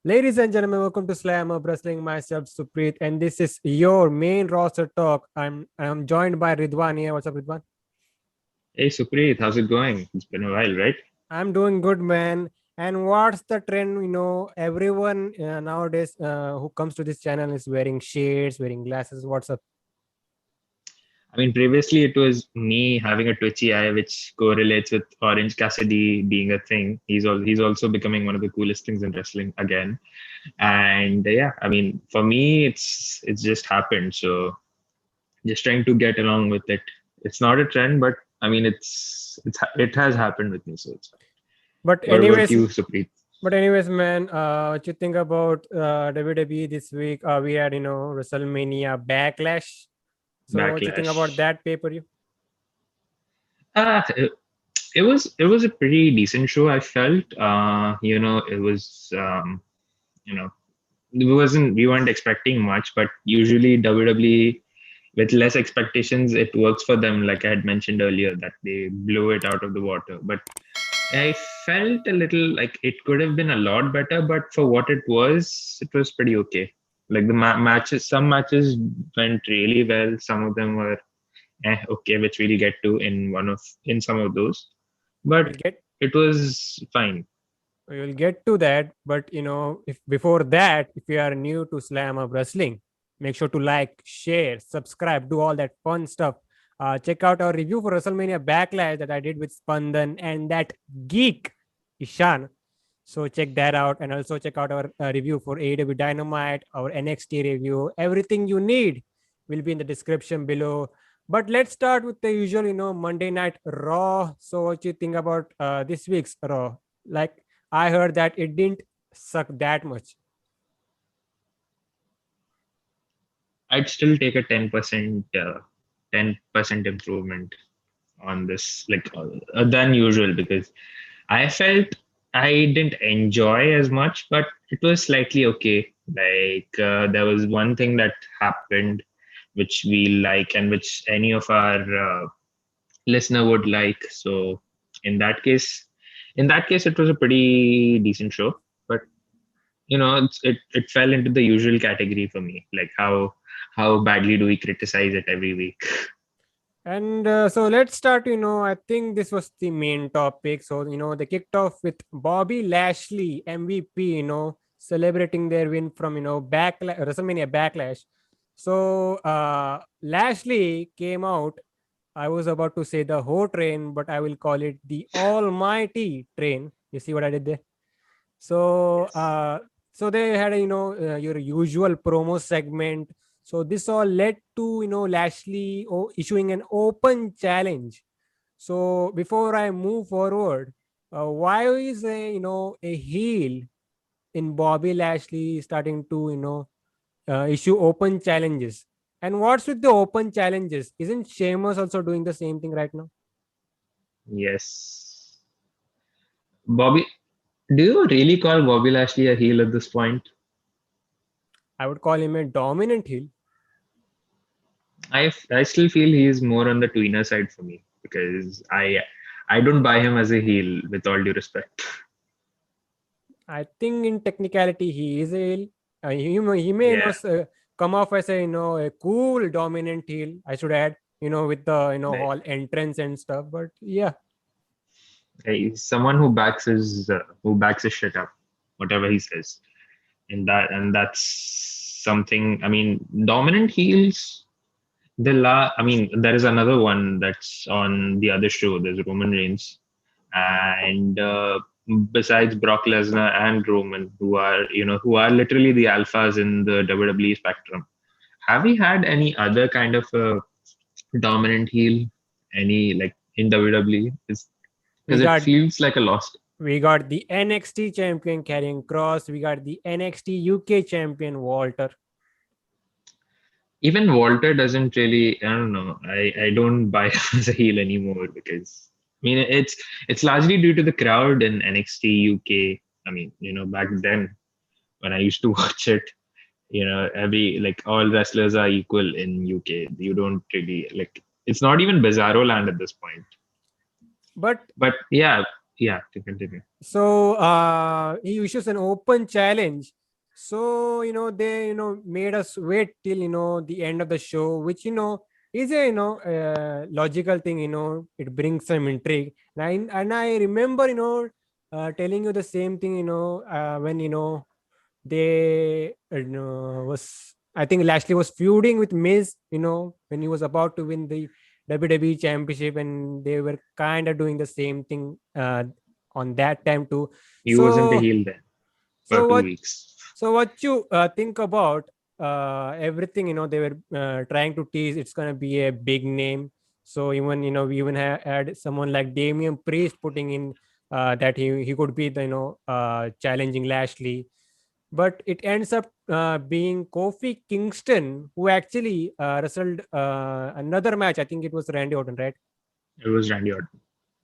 Ladies and gentlemen, welcome to Slam of Wrestling. Myself, Suprit, and this is your main roster talk. I'm joined by Ridwan here. What's up, Ridwan? Hey Suprit, how's it going? It's been a while, right? I'm doing good, man. And what's the trend? Everyone nowadays who comes to this channel is wearing shades, wearing glasses. What's up? I mean, previously it was me having a twitchy eye, which correlates with Orange Cassidy being a thing. He's also becoming one of the coolest things in wrestling again. And yeah, I mean, for me, it's just happened. So just trying to get along with it. It's not a trend, but I mean, it has happened with me. So it's fine. But What about anyways, you, Suprit? man, what you think about WWE this week? We had WrestleMania Backlash. So what you think about Backlash. that pay per view? Ah, it was a pretty decent show. I felt, it was, you know, we weren't expecting much, but usually WWE with less expectations, it works for them. Like I had mentioned earlier, that they blow it out of the water. But I felt a little like it could have been a lot better, but for what it was pretty okay. Like the matches, some matches went really well. Some of them were okay, which we'll get to in some of those. But We'll get it was fine. We will get to that, but if before that, if you are new to Slam of Wrestling, make sure to like, share, subscribe, do all that fun stuff. Check out our review for WrestleMania Backlash that I did with Spandan and that geek Ishan. So check that out, and also check out our review for AEW Dynamite, our NXT review. Everything you need will be in the description below. But let's start with the usual, Monday Night Raw. So what you think about this week's Raw? Like I heard that it didn't suck that much. I'd still take a 10% improvement on this, like than usual, because I felt I didn't enjoy as much, but it was slightly okay. Like there was one thing that happened which we like and which any of our listener would like. So in that case, it was a pretty decent show. But it fell into the usual category for me. Like how badly do we criticize it every week? And so let's start. I think this was the main topic. So, they kicked off with Bobby Lashley, MVP, celebrating their win from, WrestleMania Backlash. So, Lashley came out. I was about to say the whole train, but I will call it the almighty train. You see what I did there? So, Yes. they had your usual promo segment. So this all led to Lashley issuing an open challenge. So before I move forward, why is a heel in Bobby Lashley starting to issue open challenges? And what's with the open challenges? Isn't Sheamus also doing the same thing right now? Yes. Bobby, do you really call Bobby Lashley a heel at this point? I would call him a dominant heel. I still feel he is more on the tweener side for me because I don't buy him as a heel with all due respect. I think in technicality he is a heel. He may Yeah, come off as a a cool dominant heel. I should add with the like, whole entrance and stuff. But yeah, he's someone who backs his shit up, whatever he says, and that's something. I mean, dominant heels. I mean, there is another one that's on the other show. There's Roman Reigns, and besides Brock Lesnar and Roman, who are literally the alphas in the WWE spectrum. Have we had any other kind of dominant heel, any like in WWE? we Because it got feels like a lost. the NXT champion carrying Cross. We got the NXT UK champion Walter. Even Walter doesn't really. I don't know. I don't buy him as a heel anymore because I mean it's largely due to the crowd in NXT UK. I mean, back then when I used to watch it, every like all wrestlers are equal in UK. You don't really like. It's not even Bizarro land at this point. But But yeah, Yeah, to continue. So he issues an open challenge. So they made us wait till the end of the show, which is a logical thing. It brings some intrigue. And I remember telling you the same thing. When they was I think Lashley was feuding with Miz. When he was about to win the WWE Championship, and they were kind of doing the same thing on that time too. He wasn't a So, heel then for so two what? weeks. So what you think about everything? They were trying to tease it's gonna be a big name. So even we even had someone like Damian Priest putting in that he could be the challenging Lashley, but it ends up being Kofi Kingston who actually wrestled another match. I think it was Randy Orton, right? It was Randy Orton.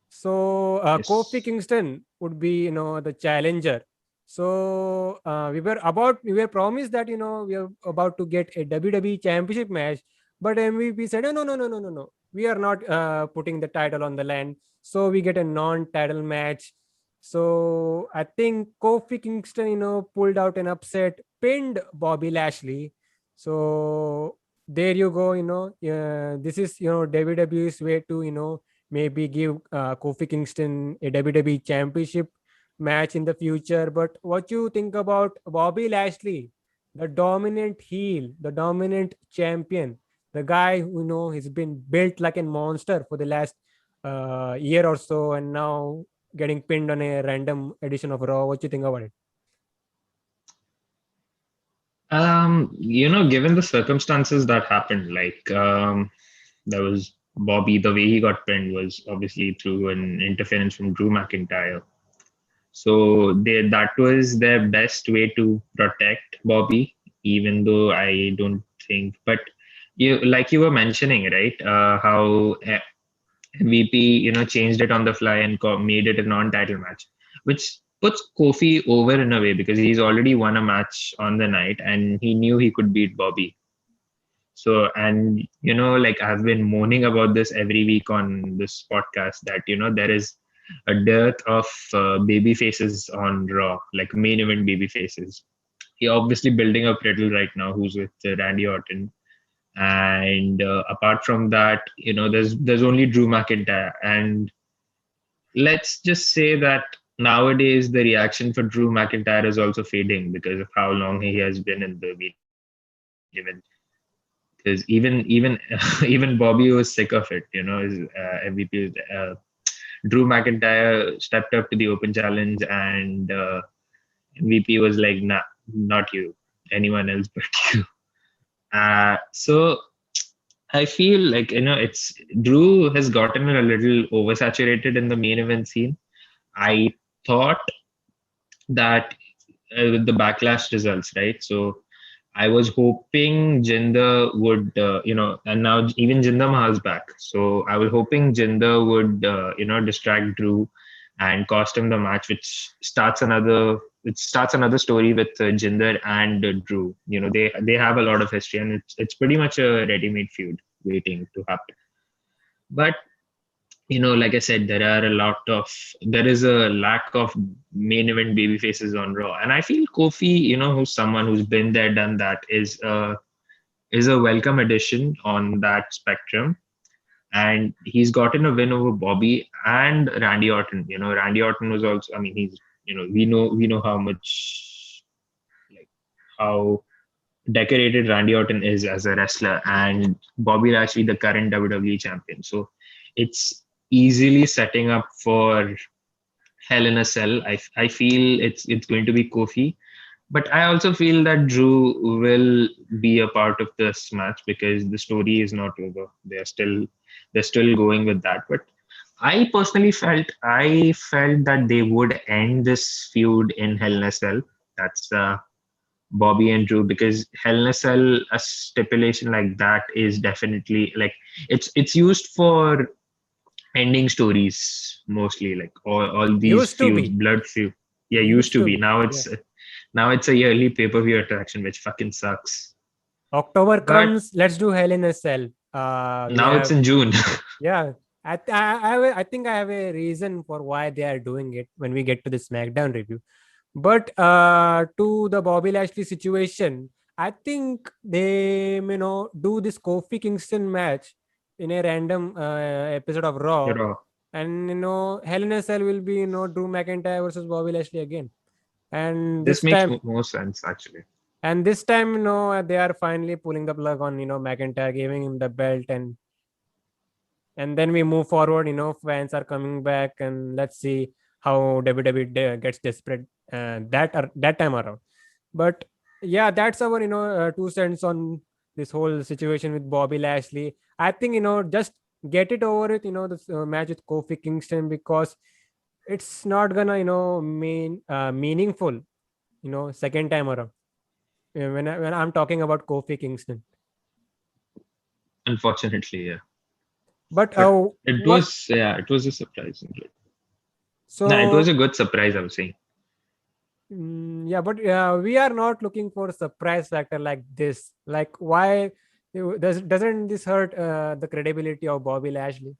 So Kofi Yes. Kingston would be, the challenger. So we were promised that we are about to get a WWE Championship match, but MVP said, no, no, no, no, no, no. We are not putting the title on the line. So we get a non-title match. So I think Kofi Kingston, pulled out an upset, pinned Bobby Lashley. So there you go. This is WWE's way to maybe give Kofi Kingston a WWE Championship match in the future. But what you think about Bobby Lashley, the dominant heel, the dominant champion, the guy who has been built like a monster for the last year or so, and now getting pinned on a random edition of Raw. What you think about it? Given the circumstances that happened, like there was Bobby, the way he got pinned was obviously through an interference from Drew McIntyre. So that was their best way to protect Bobby, even though I don't think. But like you were mentioning, right? How MVP, changed it on the fly and made it a non-title match, which puts Kofi over in a way because he's already won a match on the night and he knew he could beat Bobby. So, and like I've been moaning about this every week on this podcast that there is a dearth of baby faces on Raw, like main event baby faces. He obviously building up Riddle right now, who's with Randy Orton, and apart from that, there's only Drew McIntyre, and let's just say that nowadays the reaction for Drew McIntyre is also fading because of how long he has been in the main event. Because even even Bobby was sick of it. His MVP. Drew McIntyre stepped up to the open challenge, and MVP was like, "Nah, not you. Anyone else but you." So I feel like it's Drew has gotten a little oversaturated in the main event scene. I thought that with the backlash results, right? So I was hoping Jinder would, and now even Jinder Mahal's back. So I was hoping Jinder would, distract Drew and cost him the match, which starts another story with Jinder and Drew. They have a lot of history, and it's pretty much a ready-made feud waiting to happen. But like I said, there is a lack of main event baby faces on Raw, and I feel Kofi, who's someone who's been there, done that, is a welcome addition on that spectrum, and he's gotten a win over Bobby and Randy Orton. Randy Orton was also, I mean, he's, we know how much, like, how decorated Randy Orton is as a wrestler, and Bobby Lashley, the current WWE champion. So it's easily setting up for Hell in a Cell. I feel it's going to be Kofi, but I also feel that Drew will be a part of this match because the story is not over. They're still going with that. But I personally felt that they would end this feud in Hell in a Cell. That's Bobby and Drew, because Hell in a Cell, a stipulation like that is definitely like it's used for ending stories mostly, like all these Used to feuds, be. blood feud. Yeah, used Used to to be. be. Now Yeah. it's a yearly pay-per-view attraction, which fucking sucks. October But comes, let's do Hell in a Cell. We now it's have, in June. yeah. I think I have a reason for why they are doing it when we get to the SmackDown review. But to the Bobby Lashley situation, I think they do this Kofi Kingston match in a random episode of Raw, Raw. and Hell in a Cell will be Drew McIntyre versus Bobby Lashley again, and This this makes time. more sense actually. And this time, they are finally pulling the plug on, McIntyre, giving him the belt, and then we move forward. Fans are coming back, and let's see how WWE gets desperate that time around. But yeah, that's our 2 cents on this whole situation with Bobby Lashley. I think just get it over with this match with Kofi Kingston, because it's not gonna meaningful second time around. When I'm talking about Kofi Kingston. Unfortunately, yeah. But But what? it was a surprise. No, it was So a good surprise, I was saying. yeah, but we are not looking for surprise factor like this. Like, why doesn't this hurt the credibility of Bobby Lashley?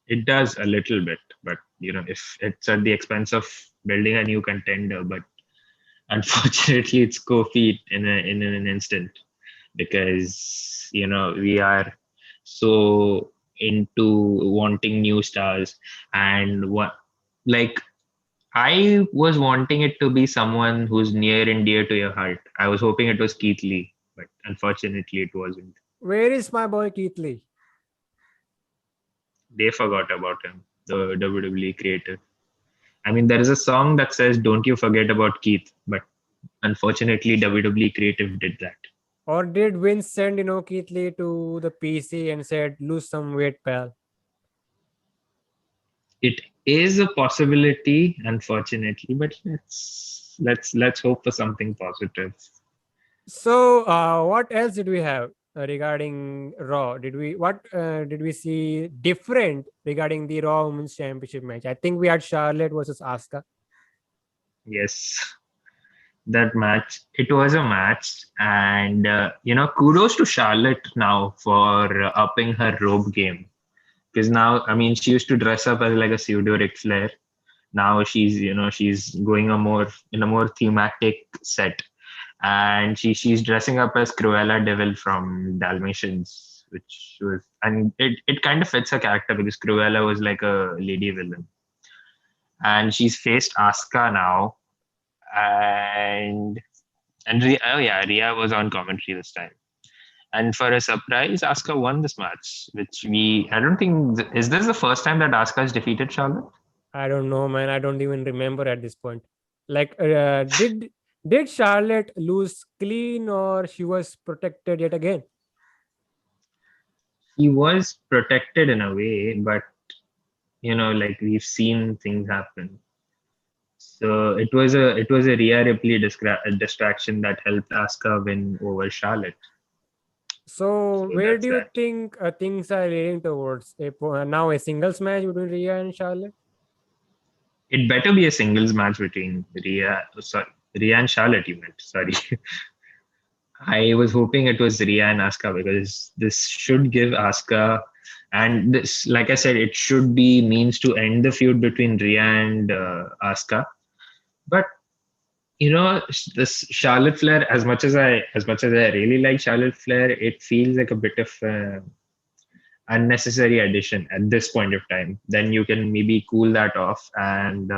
It does a little bit, but if it's at the expense of building a new contender, but unfortunately, it's Kofi in an instant because we are so into wanting new stars and what like I was wanting it to be someone who's near and dear to your heart. I was hoping it was Keith Lee, but unfortunately, it wasn't. Where is my boy Keith Lee? They forgot about him, the WWE creator. I mean, there is a song that says "Don't you forget about Keith," but unfortunately, WWE creative did that. Or did Vince send Keith Lee to the PC and said, lose some weight, pal? It is a possibility, unfortunately, but let's hope for something positive. So, what else did we have regarding Raw? Did we see different regarding the Raw Women's Championship match? I think we had Charlotte versus Asuka. Yes, that match. It was a match, and kudos to Charlotte now for upping her robe game. Because now, I mean, she used to dress up as like a pseudo Ric Flair. Now she's going in a more thematic set, and she's dressing up as Cruella Devil from Dalmatians, which was, and it kind of fits her character because Cruella was like a lady villain, and she's faced Asuka now, and oh yeah, Rhea was on commentary this time. And for a surprise, Asuka won this match, which I don't think, is this the first time that Asuka has defeated Charlotte? I don't know, man. I don't even remember at this point. Like, did Charlotte lose clean, or she was protected yet again? He was protected in a way, but like we've seen things happen. So it was a Rhea Ripley distraction that helped Asuka win over Charlotte. So, So where that's do you that. think things are leading towards? Now a singles match between Rhea and Charlotte? It better be a singles match between Rhea and Charlotte. You meant, sorry. I was hoping it was Rhea and Asuka because this should give Asuka, and this, like I said, it should be means to end the feud between Rhea and Asuka. But this Charlotte Flair, as much as I really like Charlotte Flair, it feels like a bit of unnecessary addition at this point of time. Then you can maybe cool that off and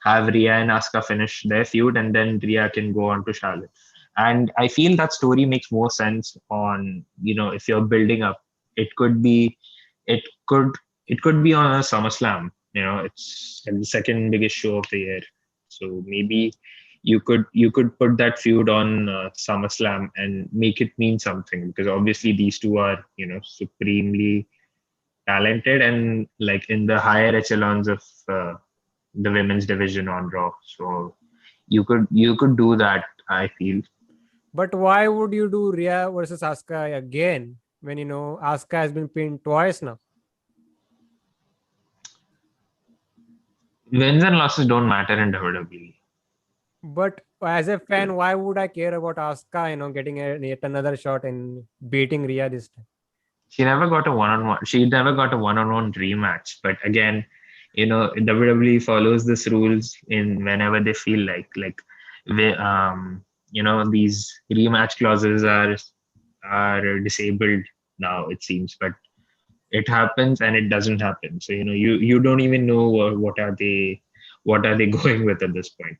have Rhea and Asuka finish their feud, and then Rhea can go on to Charlotte. And I feel that story makes more sense on if you're building up. It could be, it could it could be on a SummerSlam. It's the second biggest show of the year, so maybe you could put that feud on SummerSlam and make it mean something, because obviously these two are supremely talented and like in the higher echelons of the women's division on Raw. So you could do that, I feel. But why would you do Rhea versus Asuka again when Asuka has been pinned twice now? Wins and losses don't matter in WWE. But as a fan, why would I care about Asuka, getting yet another shot and beating Rhea this time? She never got a one-on-one. She never got a one-on-one rematch. But again, WWE follows this rules in whenever they feel like. They, these rematch clauses are disabled now. It seems, but it happens and it doesn't happen. So you don't even know what are they going with at this point.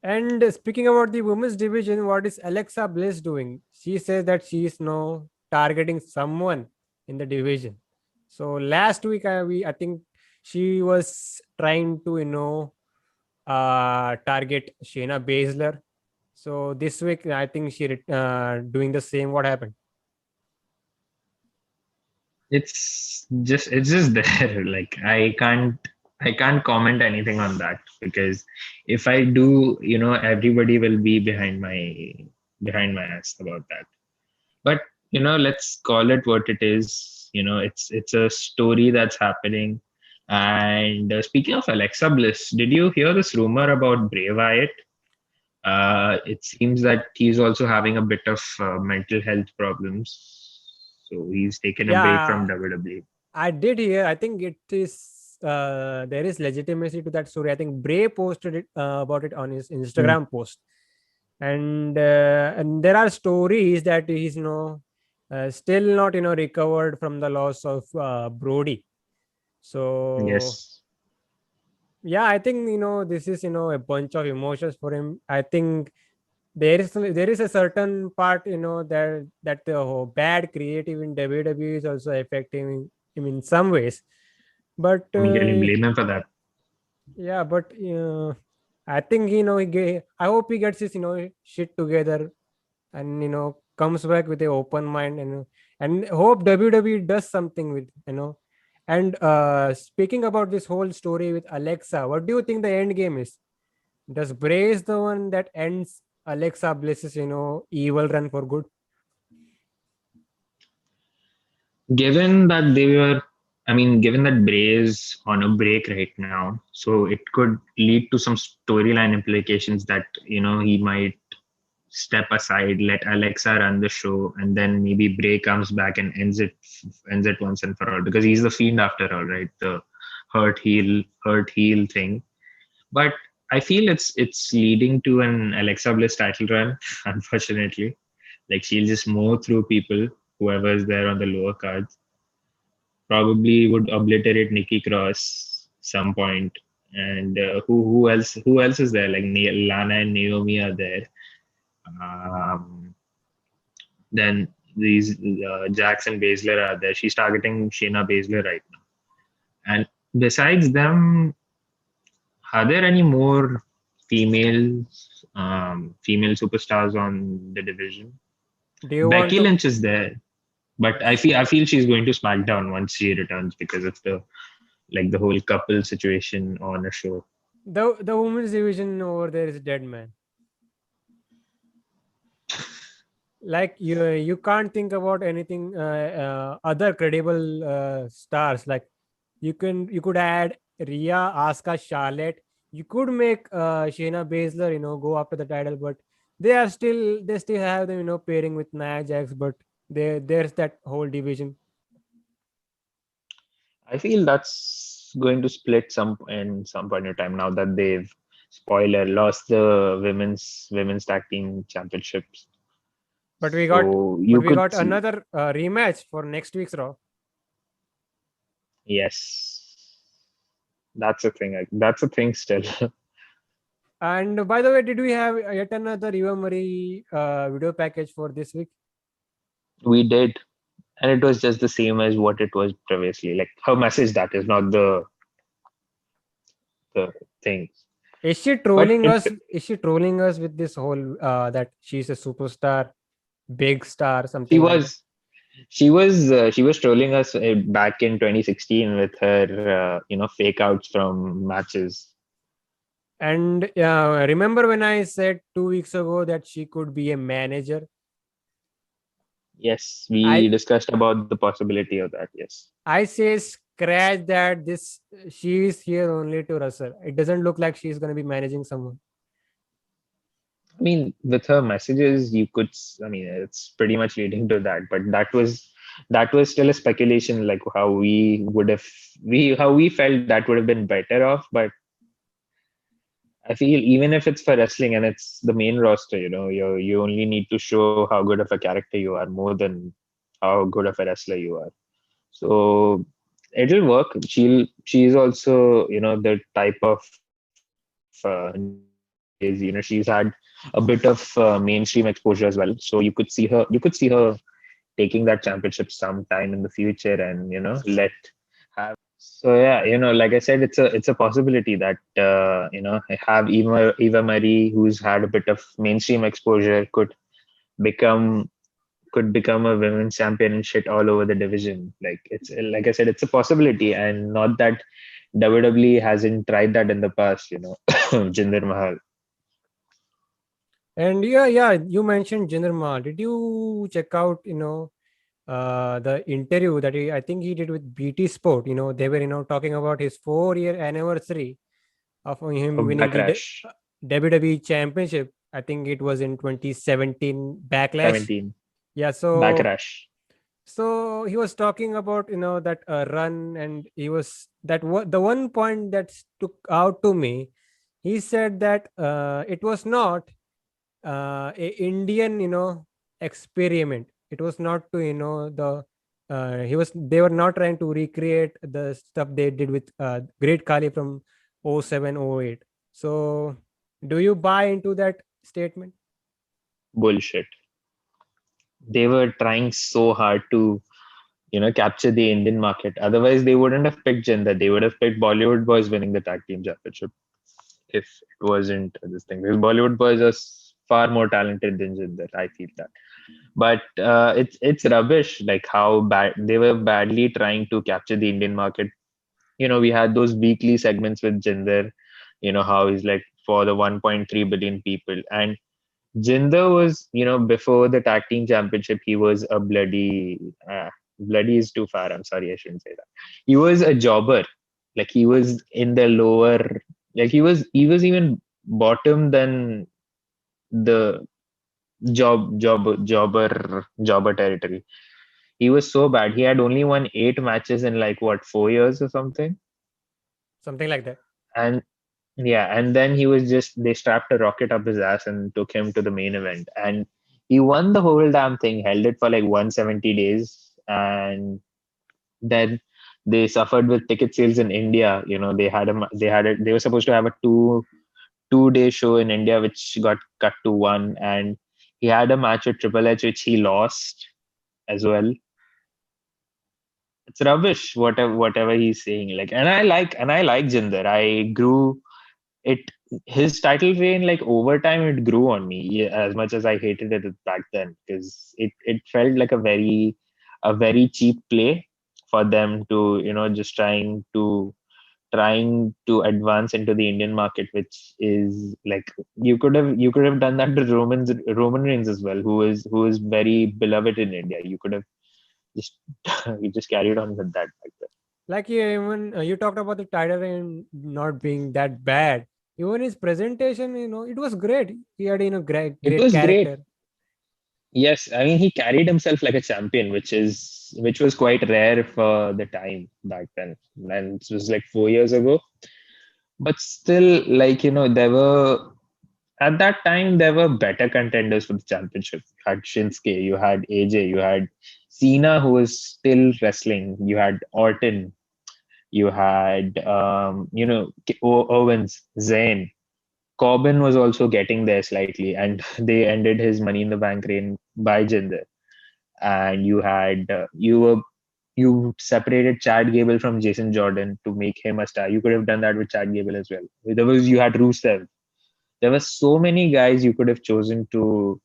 And speaking about the women's division, what is Alexa Bliss doing? She says that she is now targeting someone in the division. So last week, I think she was trying to target Shayna Baszler. So this week, I think she doing the same. What happened? It's just there. Like I can't comment anything on that, because if I do, everybody will be behind my ass about that. But let's call it what it is. It's a story that's happening. And speaking of Alexa Bliss, did you hear this rumor about Bray Wyatt? It seems that he's also having a bit of mental health problems, so he's taken a break from Yeah, WWE. I did hear. I think it is there is legitimacy to that story. I think Bray posted it about it on his Hmm. Instagram post, and there are stories that he's still not recovered from the loss of Brody. So Yes, yeah, I think this is a bunch of emotions for him. I think there is a certain part that the whole bad creative in WWE is also affecting him in some ways. But I mean, can you blame him for that? yeah, but I think I hope he gets his shit together and comes back with an open mind and hope WWE does something with and speaking about this whole story with Alexa, what do you think the end game is? Does Bray is the one that ends Alexa Bliss's evil run for good? Given that Bray is on a break right now, so it could lead to some storyline implications that he might step aside, let Alexa run the show, and then maybe Bray comes back and ends it once and for all, because he's the Fiend after all, right? The hurt heel thing. But I feel it's leading to an Alexa Bliss title run, unfortunately. Like, she'll just mow through people, whoever's there on the lower cards. Probably would obliterate Nikki Cross some point. And who else is there? Like, Lana and Naomi are there. Um, then these Jax and Baszler are there. She's targeting Shayna Baszler right now. And besides them, are there any more female superstars on the division? Do you want Becky to Lynch is there, but I feel she's going to SmackDown once she returns, because of the whole couple situation on a show. the women's division over there is dead, man. Like you can't think about anything other credible stars. Like you could add Rhea, Asuka, Charlotte. You could make Shayna Baszler go after the title, but they still have them pairing with Nia Jax, but there's that whole division. I feel that's going to split some point in time, now that they've, spoiler, lost the women's tag team championships. But we got So but you we could got see, another rematch for next week's Raw. yes, that's a thing still. And by the way, did we have yet another Eva Marie video package for this week? We did, and it was just the same as what it was previously. Like, her message, that is not the thing. Is she But trolling us? Is she trolling us with this whole that she's a superstar, big star, she something like that? was she was trolling us back in 2016 with her fake outs from matches. And remember when I said 2 weeks ago that she could be a manager? Yes, we I discussed about the possibility of that. Yes. I say scratch that. This she is here only to wrestle. It doesn't look like she's gonna be managing someone. I mean, with her messages, you could. I mean, it's pretty much leading to that. But that was that was still a speculation, like how we would have how we felt that would have been better off. But I feel even if it's for wrestling and it's the main roster, you only need to show how good of a character you are more than how good of a wrestler you are. So it'll work. She's also the type of nowadays. She's had a bit of mainstream exposure as well. So you could see her taking that championship sometime in the future, and let have. So yeah, like I said, it's a possibility that have Eva Marie, who's had a bit of mainstream exposure, become become a women's champion and shit all over the division. Like it's like I said, it's a possibility, and not that WWE hasn't tried that in the past. Jinder Mahal. And yeah, you mentioned Jinder Mahal. Did you check out, the interview that I think he did with BT Sport? They were, talking about his 4-year anniversary of him Of winning the Backlash WWE Championship. I think it was in 2017 Backlash. 17 Yeah, so Backlash. he was talking about that run, and he was the one point that stuck out to me. He said that it was not a Indian experiment. It was not to they were not trying to recreate the stuff they did with Great Kali from 0708. So do you buy into that statement? Bullshit. They were trying so hard to capture the Indian market. Otherwise, they wouldn't have picked Jinder. They would have picked Bollywood boys winning the tag team championship if it wasn't this thing. Because Bollywood boys are far more talented than Jinder. I feel that. But it's rubbish. Like how bad they were badly trying to capture the Indian market. We had those weekly segments with Jinder. How he's like for the 1.3 billion people, and Jinder was, before the tag team championship, he was a bloody is too far. I'm sorry, I shouldn't say that. He was a jobber. Like he was in the lower, like he was even bottom than the jobber territory. He was so bad. He had only won 8 matches in like what 4 years or something. Something like that. And yeah, and then they strapped a rocket up his ass and took him to the main event. And he won the whole damn thing, held it for like 170 days. And then they suffered with ticket sales in India. They were supposed to have a two-day show in India, which got cut to one. And he had a match with Triple H, which he lost as well. It's rubbish, whatever he's saying. Like, and I like Jinder. I grew it his title reign, like over time it grew on me, yeah, as much as I hated it back then, because it felt like a very cheap play for them to just trying to advance into the Indian market, which is like you could have done that to Roman Reigns as well, who is very beloved in India. You could have just you just carried on with that back then. Like even you talked about the title and not being that bad. Even his presentation, it was great. He had great It great was great. character. Yes, I mean he carried himself like a champion, which was quite rare for the time back then, and it was like 4 years ago. But still, like there were at that time there were better contenders for the championship. You had Shinsuke, you had AJ, you had Cena, who was still wrestling. You had Orton, you had Owens, Zayn. Corbin was also getting there slightly, and they ended his Money in the Bank reign by Jinder. And you separated Chad Gable from Jason Jordan to make him a star. You could have done that with Chad Gable as well. You had Rusev. There were so many guys you could have chosen to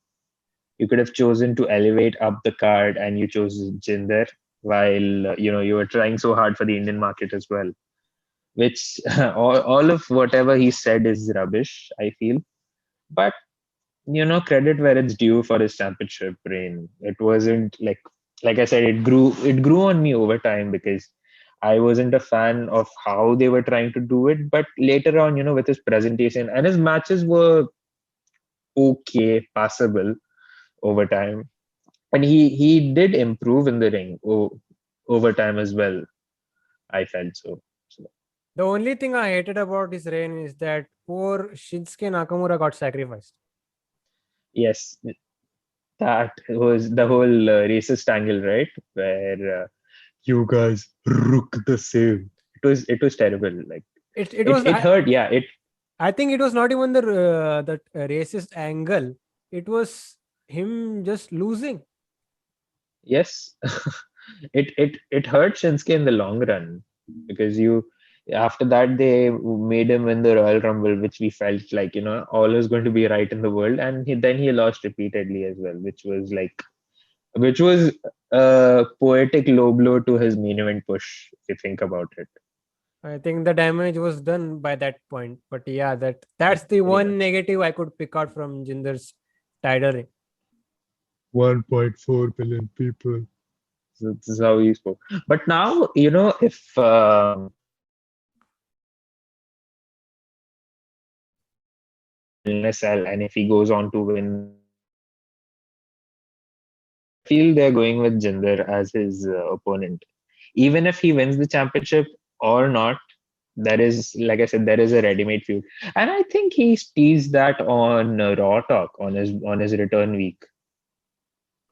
elevate up the card, and you chose Jinder while you were trying so hard for the Indian market as well. Which all of whatever he said is rubbish, I feel. But credit where it's due for his championship reign. It wasn't like I said, it grew on me over time, because I wasn't a fan of how they were trying to do it. But later on, with his presentation, and his matches were okay, passable over time. And he did improve in the ring over time as well. I felt so. The only thing I hated about his reign is that poor Shinsuke Nakamura got sacrificed. Yes, that was the whole racist angle, right? Where you guys rook the same. It was terrible. Like It was it hurt. Yeah, it I think it was not even the racist angle. It was him just losing. yes. It hurt Shinsuke in the long run because you after that they made him win the Royal Rumble, which we felt like all is going to be right in the world, and then he lost repeatedly as well, which was a poetic low blow to his main event push if you think about it. I think the damage was done by that point. But yeah, that's the Pretty one much. negative I could pick out from Jinder's title reign. 1.4 billion people. So this is how he spoke. But now, if NSL and if he goes on to win, I feel they're going with Jinder as his opponent. Even if he wins the championship or not, there is, like I said, there is a ready-made feud, and I think he teased that on Raw Talk on his return week.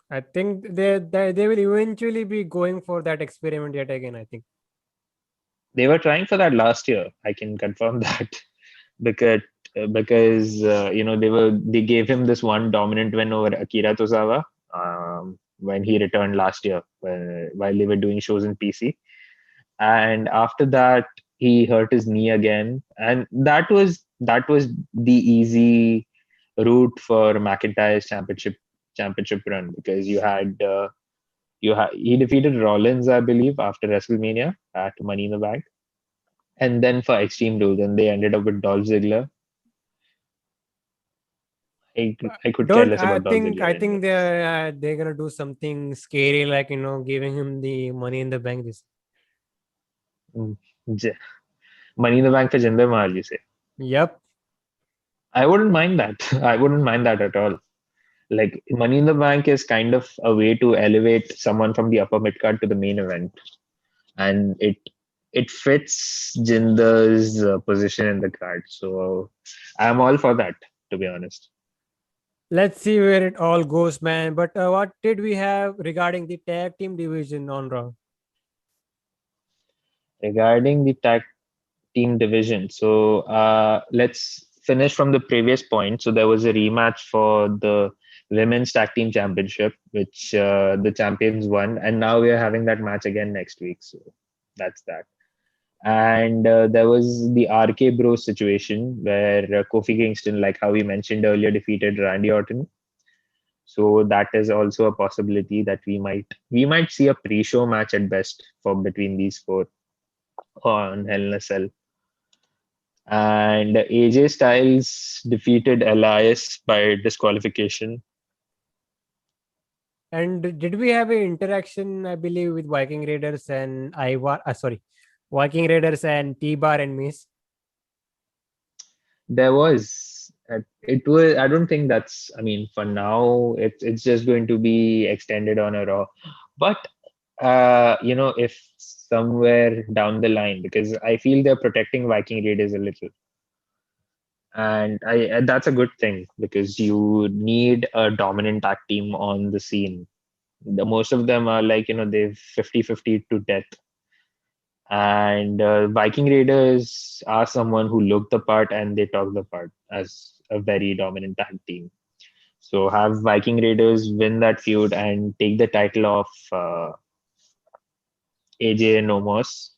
I think they will eventually be going for that experiment yet again. I think. They were trying for that last year. I can confirm that because they gave him this one dominant win over Akira Tozawa when he returned last year while they were doing shows in PC, and after that he hurt his knee again, and that was the easy route for McIntyre's championship run because he defeated Rollins, I believe, after WrestleMania at Money in the Bank. And then for Extreme Rules, and they ended up with Dolph Ziggler. I could care Don't less about Dolph I Ziggler think anyways. they're gonna do something scary like giving him the money in the bank. This. Mm. J- Money in the Bank for Jinder Mahal, you say? Yep. I wouldn't mind that. I wouldn't mind that at all. Like Money in the Bank is kind of a way to elevate someone from the upper mid card to the main event, and it fits Jinder's position in the card. So I'm all for that, to be honest. Let's see where it all goes, man. But what did we have regarding the tag team division on Raw? Regarding the tag team division. So let's finish from the previous point. So there was a rematch for the women's tag team championship, which the champions won, and now we are having that match again next week. So that's that. And there was the RK Bros situation where Kofi Kingston, like how we mentioned earlier, defeated Randy Orton. So that is also a possibility that we might see a pre-show match at best for between these four on Hell in a Cell. And AJ Styles defeated Elias by disqualification. And did we have an interaction, I believe, with Viking Raiders and Viking Raiders and T-Bar and Miss? There was it was. I don't think that's. I mean, for now, it's just going to be extended on a Raw. But if somewhere down the line, because I feel they're protecting Viking Raiders a little, and that's a good thing because you need a dominant tag team on the scene. The most of them are like they've 50-50 to death. And Viking Raiders are someone who look the part and they talk the part as a very dominant tag team. So have Viking Raiders win that feud and take the title of AJ and Omos.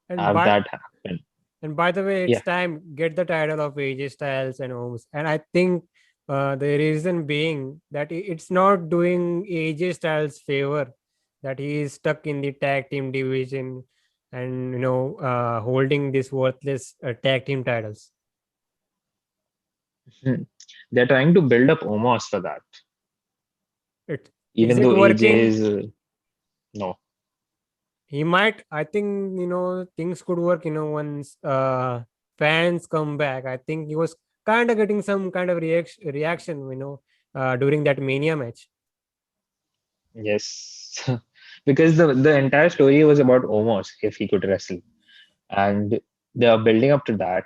And Have by that happen. and by the way, it's Yeah. time get the title of AJ Styles and Holmes. And I think the reason being that it's not doing AJ Styles favor that he is stuck in the tag team division and holding this worthless tag team titles. Hmm. They're trying to build up Omos for that, Is even it though AJ working? is no. He might. I think things could work. Once fans come back. I think he was kind of getting some kind of reaction. During that Mania match. Yes, because the entire story was about Omos if he could wrestle, and they are building up to that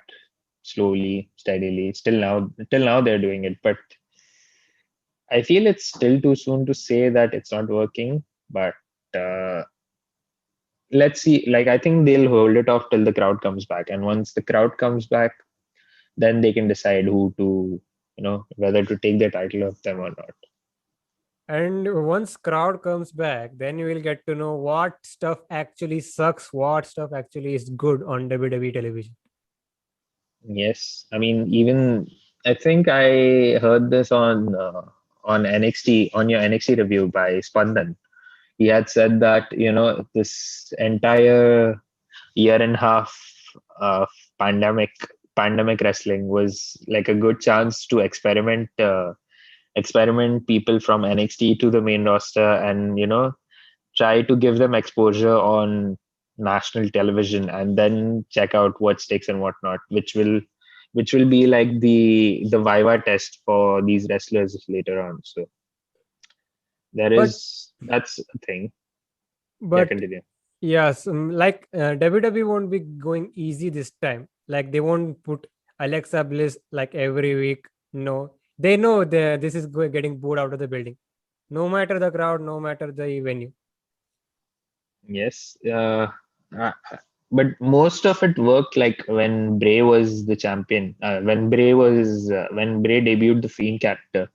slowly, steadily. Till now they're doing it, but I feel it's still too soon to say that it's not working. But uh, let's see. Like I think they'll hold it off till the crowd comes back, and once the crowd comes back, then they can decide who to, whether to take the title of them or not. And once crowd comes back, then you will get to know what stuff actually sucks, what stuff actually is good on WWE television. Yes, I mean, even I think I heard this on NXT on your NXT review by Spandan. He had said that this entire year and a half of pandemic pandemic wrestling was like a good chance to experiment people from NXT to the main roster, and try to give them exposure on national television, and then check out what sticks and what not, which will be like the Viva test for these wrestlers later on. So But that's a thing. Yeah, but continue. yes, like WWE won't be going easy this time. Like they won't put Alexa Bliss like every week. No, they know this is getting booed out of the building. No matter the crowd, no matter the venue. Yes, uh, but most of it worked like when Bray was the champion. When Bray debuted the Fiend character,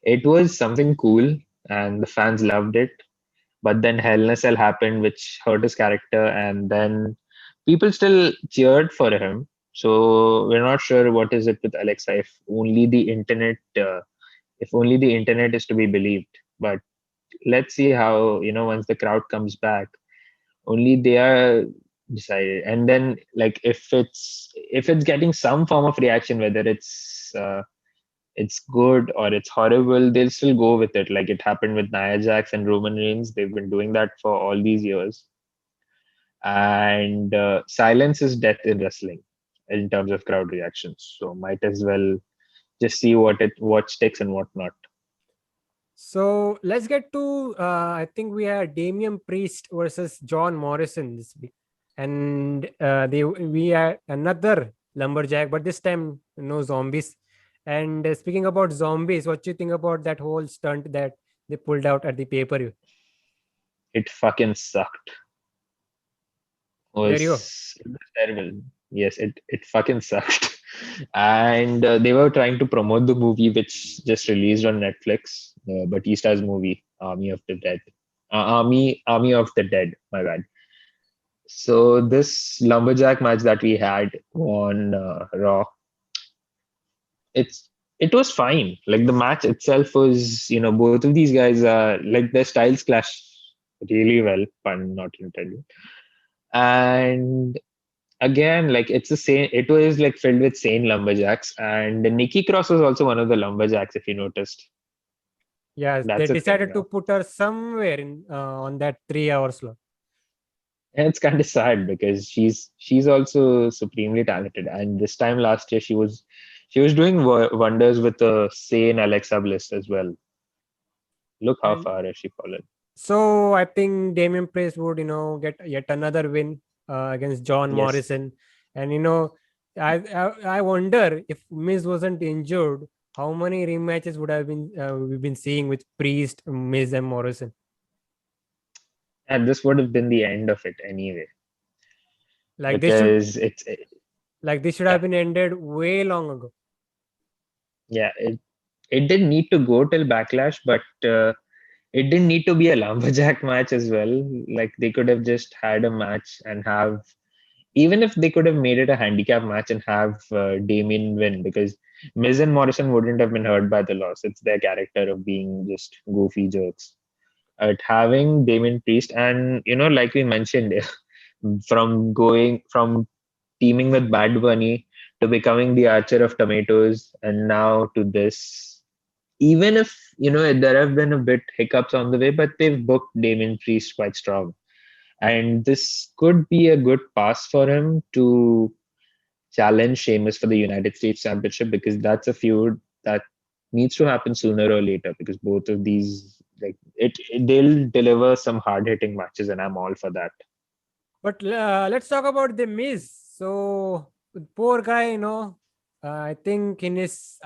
it was something cool, and the fans loved it. But then Hell in a Cell happened, which hurt his character, and then people still cheered for him. So we're not sure what is it with Alexa. If only the internet is to be believed. But let's see how once the crowd comes back, only they are decided. And then like if it's getting some form of reaction, whether it's good or it's horrible, they'll still go with it. Like it happened with Nia Jax and Roman Reigns. They've been doing that for all these years. And silence is death in wrestling in terms of crowd reactions. So might as well just see what sticks and what not. So let's get to I think we had Damian Priest versus John Morrison this week, and we had another lumberjack, but this time no zombies. And speaking about zombies, what do you think about that whole stunt that they pulled out at the pay-per-view? It fucking sucked. There you go. It was terrible. Yes, it fucking sucked. And they were trying to promote the movie, which just released on Netflix, Batista's movie, Army of the Dead. Army of the Dead. My bad. So this lumberjack match that we had on Raw, it was fine. Like the match itself was, both of these guys are like their styles clash really well. Pun not intended. And again, like it's the same. It was like filled with sane lumberjacks, and Nikki Cross was also one of the lumberjacks. If you noticed, Yes, they that's a thing decided to now. put her somewhere in on that 3 hour slot. And it's kind of sad because she's also supremely talented. And this time last year, she was doing wonders with the sane Alexa Bliss as well. Look how And far has she fallen. so I think Damian Priest would, get yet another win against John Yes, Morrison. And I wonder if Miz wasn't injured, how many rematches would have been we've been seeing with Priest, Miz, and Morrison? and this would have been the end of it anyway, Like they should, because like this should yeah, have been ended way long ago. yeah, it didn't need to go till Backlash, but it didn't need to be a lumberjack match as well. Like they could have just had a match and have, even if they could have made it a handicap match and have Damian win, because Miz and Morrison wouldn't have been hurt by the loss. It's their character of being just goofy jerks. At having Damian Priest, and like we mentioned, from teaming with Bad Bunny to becoming the Archer of Tomatoes, and now to this. Even if there have been a bit hiccups on the way, but they've booked Damian Priest quite strong, and this could be a good pass for him to challenge Sheamus for the United States Championship, because that's a feud that needs to happen sooner or later, because both of these they'll deliver some hard hitting matches, and I'm all for that. But let's talk about the Miz. So poor guy, I think in his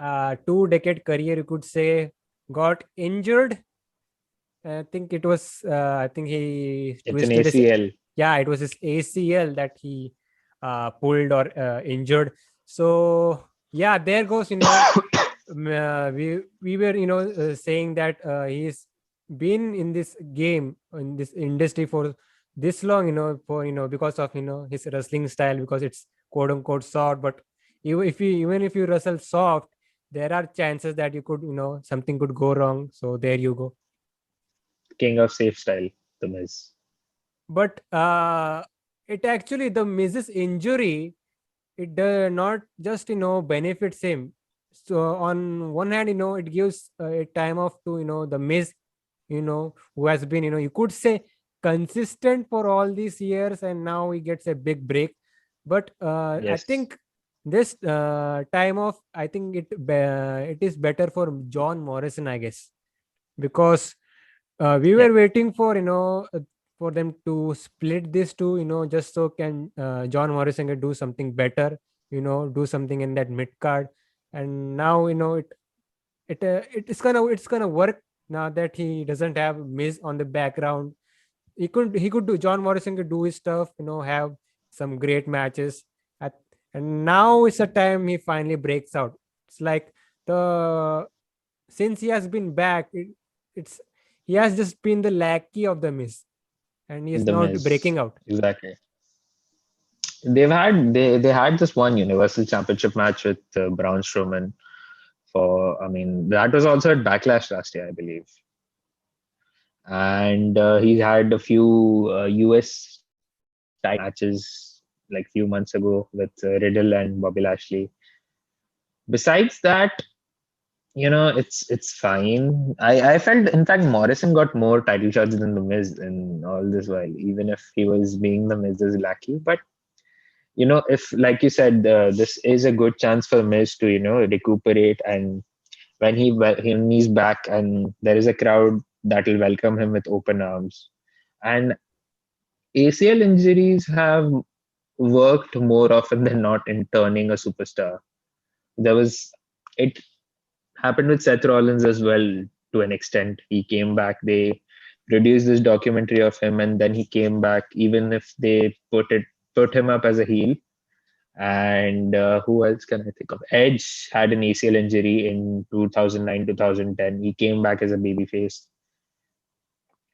2 decade career, you could say, got injured. I think it was. I think he It's an twisted his. ACL. Yeah, it was his ACL that he pulled or injured. So yeah, there goes. We were saying that he's been in this game, in this industry for this long, for because of his wrestling style, because it's quote unquote soft. But even if you wrestle soft, there are chances that you could something could go wrong. So there you go. King of safe style, the Miz. But it actually, the Mrs. injury, it does not just benefits him. So on one hand, it gives a time off to the Miz, who has been you could say consistent for all these years, and now he gets a big break. But I Yes. think this time off, I think it is better for John Morrison, I guess, because we Yeah. were waiting for for them to split this two, just so can John Morrison can do something better, do something in that mid card. And now it's gonna work now that he doesn't have Miz on the background. He could do John Morrison could do his stuff, have some great matches at, and now it's a time he finally breaks out. It's like the since he has been back, it's he has just been the lackey of the Miz, and he is The now Miz. breaking out. Exactly. They had this one Universal Championship match with Braun Strowman for, I mean, that was also at Backlash last year, I believe. And he had a few US tag matches like few months ago with Riddle and Bobby Lashley. Besides that, it's fine. I felt, in fact, Morrison got more title shots than The Miz in all this while, even if he was being The Miz's lackey. But if, like you said, this is a good chance for Miz to recuperate, and when he's back and there is a crowd that will welcome him with open arms. And ACL injuries have worked more often than not in turning a superstar. There was it happened with Seth Rollins as well to an extent. He came back. They produced this documentary of him, and then he came back. Even if they put him up as a heel. And who else can I think of? Edge had an ACL injury in 2009, 2010. He came back as a babyface.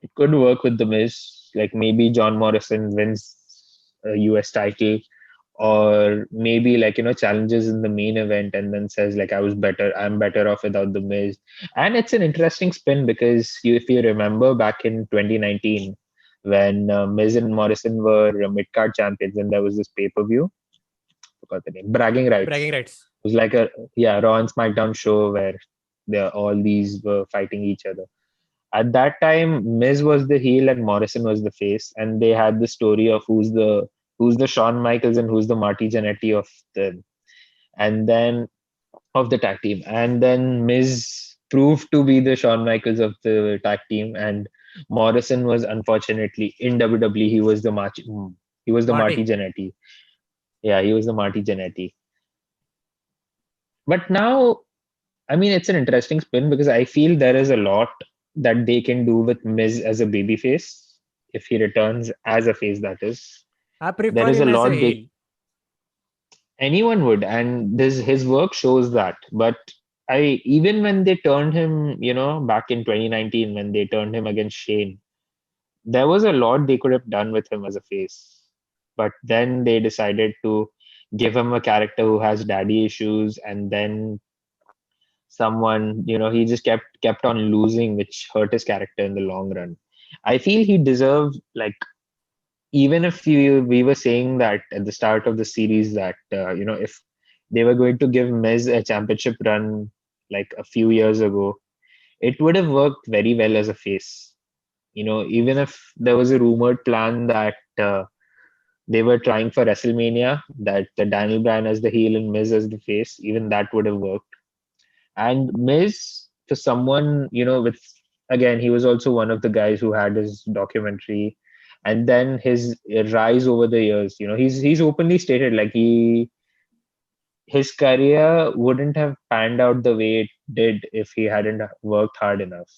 It could work with the Miz. Like maybe John Morrison wins a US title, or maybe like challenges in the main event and then says like I'm better off without the Miz. And it's an interesting spin because if you remember back in 2019 when Miz and Morrison were mid card champions, and there was this pay per view, forgot the name, Bragging Bragging Rights. rights. It was like a Raw and SmackDown show where all these were fighting each other. At that time, Miz was the heel and Morrison was the face, and they had the story of who's the Shawn Michaels and who's the Marty Jannetty and then of the tag team. And then Miz proved to be the Shawn Michaels of the tag team, and Morrison was unfortunately in WWE. He was the Marty Marty. Jannetty. Yeah, he was the Marty Jannetty. But now, I mean, it's an interesting spin because I feel there is a lot that they can do with Miz as a babyface if he returns as a face. That is, I there prefer is a him as a lot heel. anyone would, and this his work shows that. But I even when they turned him, back in 2019 when they turned him against Shane, there was a lot they could have done with him as a face. But then they decided to give him a character who has daddy issues, and then someone he just kept on losing, which hurt his character in the long run. I feel he deserved, like, even if we were saying that at the start of the series that if they were going to give Miz a championship run like a few years ago, it would have worked very well as a face. Even if there was a rumored plan that they were trying for WrestleMania, that Daniel Bryan as the heel and Miz as the face, even that would have worked. And Miz, for someone with again, he was also one of the guys who had his documentary, and then his rise over the years. He's openly stated like his career wouldn't have panned out the way it did if he hadn't worked hard enough.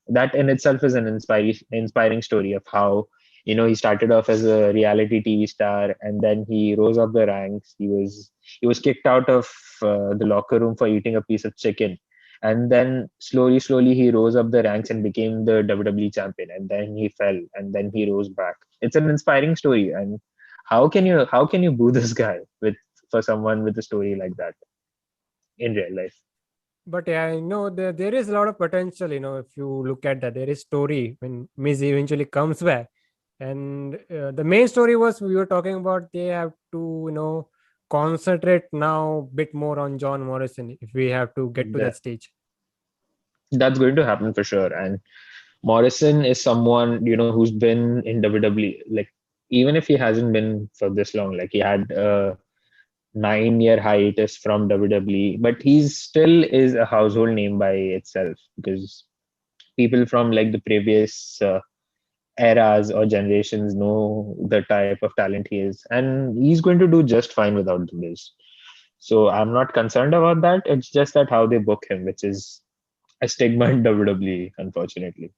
That in itself is an inspiring story of how he started off as a reality TV star, and then he rose up the ranks. He was kicked out of the locker room for eating a piece of chicken, and then slowly he rose up the ranks and became the WWE champion, and then he fell, and then he rose back. It's an inspiring story. And how can you boo this guy with for someone with a story like that in real life? But yeah, there is a lot of potential. If you look at that, there is story when Miz eventually comes back, and the main story was we were talking about. They have to concentrate now a bit more on John Morrison if we have to get to that That, stage. that's going to happen for sure. And Morrison is someone who's been in WWE, like, even if he hasn't been for this long, like he had a 9-year hiatus from WWE, but he's still is a household name by itself, because people from like the previous eras or generations know the type of talent he is, and he's going to do just fine without the Miz. So I'm not concerned about that. It's just that how they book him, which is a stigma in WWE, unfortunately.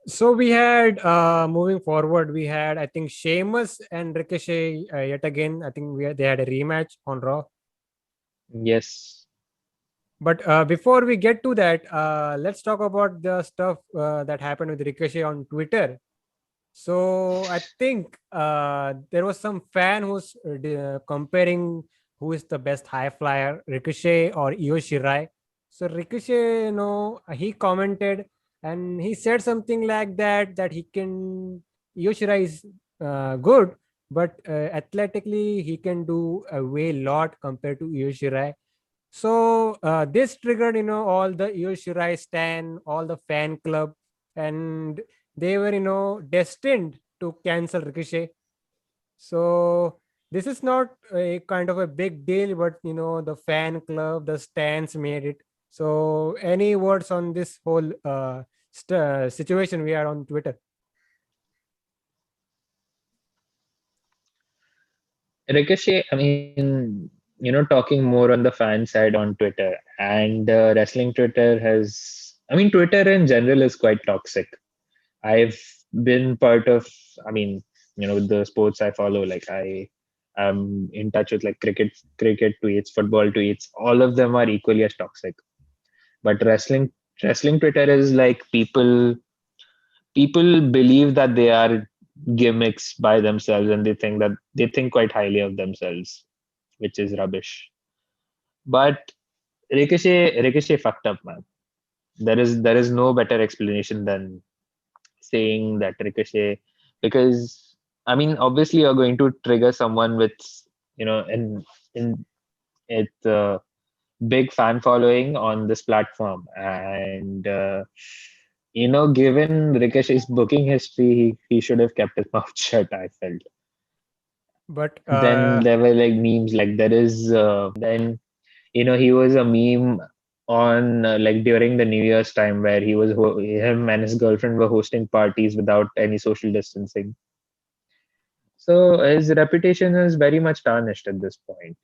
So we had moving forward, we had, I think, Sheamus and Ricochet yet again. I think they had a rematch on Raw. Yes. But before we get to that, let's talk about the stuff that happened with Ricochet on Twitter. So I think there was some fan who's comparing who is the best high flyer, Ricochet or Io Shirai. So Ricochet, he commented and he said something like that he can, Io Shirai is good, but athletically he can do a way lot compared to Io Shirai. So this triggered, all the Io Shirai stan, all the fan club, and they were, destined to cancel Ricochet. So this is not a kind of a big deal, but the fan club, the stands made it. So any words on this whole situation we are on Twitter? Ricochet, I mean, talking more on the fan side on Twitter, and wrestling Twitter I mean, Twitter in general is quite toxic. I've been part of, I mean, the sports I follow, like I am in touch with like cricket tweets, football tweets, all of them are equally as toxic. But wrestling Twitter is like people believe that they are gimmicks by themselves, and they think quite highly of themselves, which is rubbish. But Ricochet fucked up, man. There is no better explanation than saying that Ricochet, because I mean, obviously you're going to trigger someone with in it big fan following on this platform, and given Ricochet's booking history, he should have kept his mouth shut, I felt. But Then there were like memes, like there is then he was a meme on like during the New Year's time, where him and his girlfriend were hosting parties without any social distancing. So his reputation is very much tarnished at this point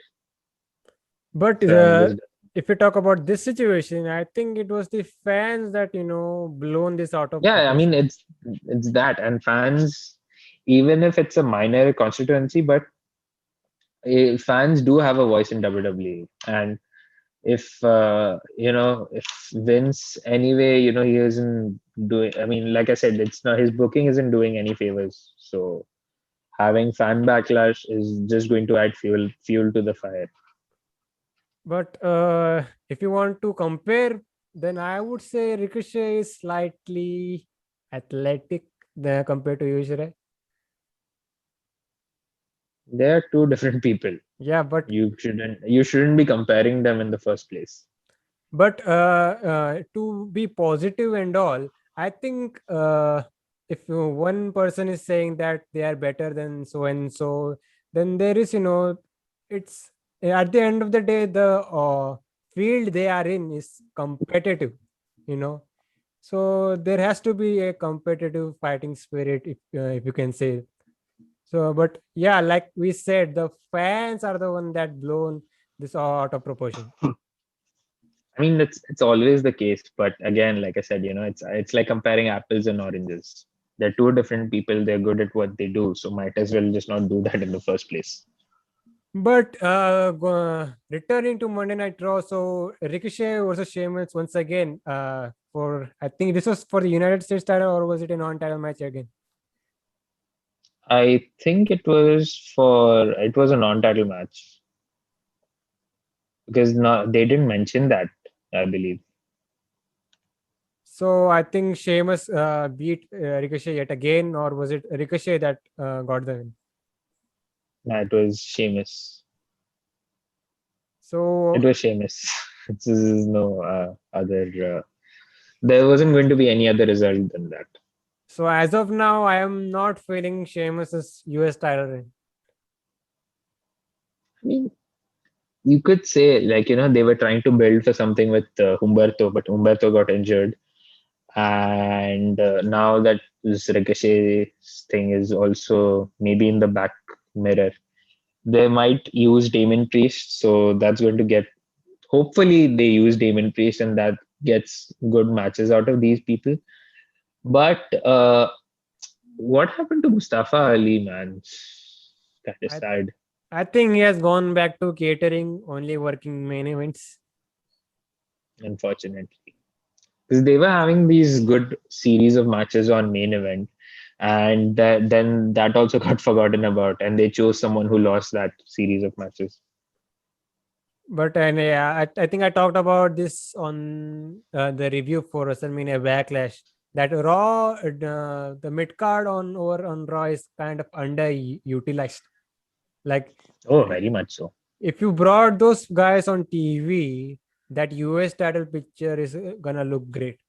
but from this. if you talk about this situation, I think it was the fans that blown this out of Yeah, I mean, proportion. it's that, and fans, even if it's a minor constituency, but fans do have a voice in WWE. And if Vince anyway, he isn't doing. I mean, like I said, it's not his booking isn't doing any favors. So having fan backlash is just going to add fuel to the fire. But if you want to compare, then I would say Ricochet is slightly athletic compared to Yujire. They are two different people. Yeah, but You shouldn't be comparing them in the first place. to be positive and all, I think if one person is saying that they are better than so and so, then there is, it's at the end of the day, the field they are in is competitive, you know So there has to be a competitive fighting spirit, if you can say. So, but yeah, like we said, the fans are the one that blown this out of proportion. I mean, it's always the case, but again, like I said, it's like comparing apples and oranges. They're two different people. They're good at what they do, so might as well just not do that in the first place. But returning to Monday Night Raw, so Ricochet versus Sheamus once again. For I think this was for the United States title, or was it a non-title match again? I think it was a non-title match because they didn't mention that, I believe. So I think Sheamus beat Ricochet yet again, or was it Ricochet that got the win? It was Sheamus. It So was Sheamus. This is no other. There wasn't going to be any other result than that. so as of now, I am not feeling Sheamus's US title reign. I mean, you could say they were trying to build for something with Humberto, but Humberto got injured, and now that this Ricochet thing is also maybe in the back mirror, they might use Damon Priest, so that's going to get. Hopefully, they use Damon Priest, and that gets good matches out of these people. But what happened to Mustafa Ali, man? Kind of I sad, I think he has gone back to catering, only working main events. unfortunately. Because they were having these good series of matches on main event, and then that also got forgotten about, and they chose someone who lost that series of matches. But and yeah, I think I talked about this on the review for WrestleMania Backlash. That Raw, the mid card on over on Raw is kind of underutilized. Like Oh, very much so. if you brought those guys on TV, that US title picture is gonna look great.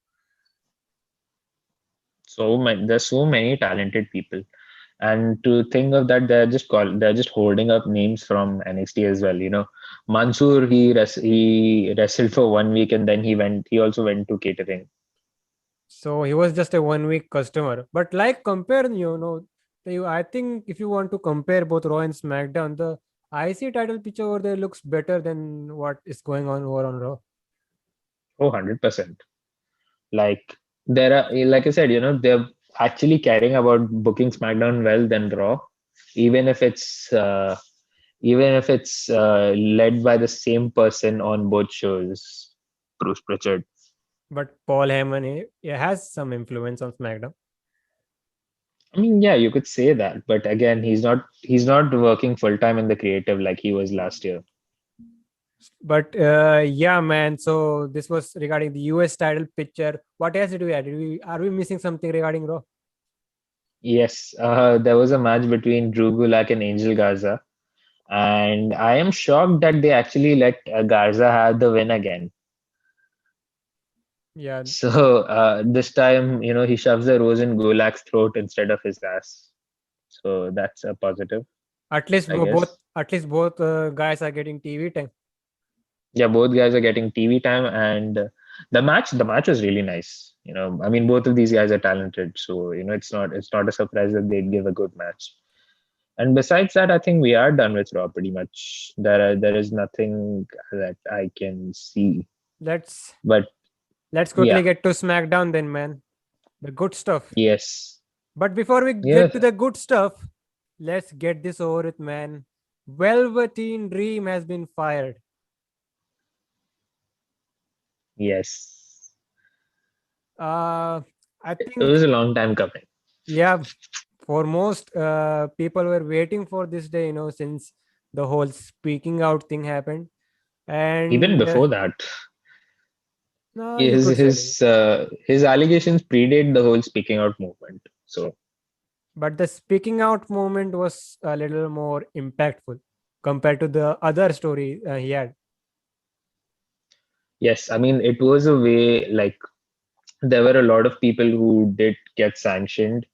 There's so many talented people, and to think of that, they're just holding up names from NXT as well. Mansoor, he wrestled for 1 week, and then he also went to catering. So he was just a 1 week customer. But like compare, I think if you want to compare both Raw and SmackDown, the IC title picture over there looks better than what is going on over on Raw. Oh, 100%. Like like I said, they're actually caring about booking SmackDown well than Raw, even if it's led by the same person on both shows, Bruce Pritchard. But Paul Heyman he has some influence on SmackDown. I mean, yeah, you could say that, but again, he's not working full time in the creative like he was last year. But yeah, man. So this was regarding the US title picture. What else did we add? Are we missing something regarding Raw? Yes, there was a match between Drew Gulak and Angel Garza, and I am shocked that they actually let Garza have the win again. Yeah, So this time, he shoves the rose in Gulak's throat instead of his ass. So that's a positive, at least I both guess. guys are getting TV time. Yeah, both guys are getting TV time, and the match was really nice. I mean, both of these guys are talented, so it's not a surprise that they'd give a good match. And besides that, I think we are done with Raw pretty much. There is nothing that I can see, Let's but let's quickly yeah, get to SmackDown then, man. The good stuff. yes, But before we yeah, get to the good stuff, let's get this over with, man. Velveteen Dream has been fired. yes. Uh, I It think, was a long time coming. yeah, for most people were waiting for this day, since the whole speaking out thing happened. Even And before that, no, you his could say that. his allegations predate the whole speaking out movement. So But the speaking out moment was a little more impactful compared to the other story he had. yes, I mean it was a way like there were a lot of people who did get sanctioned.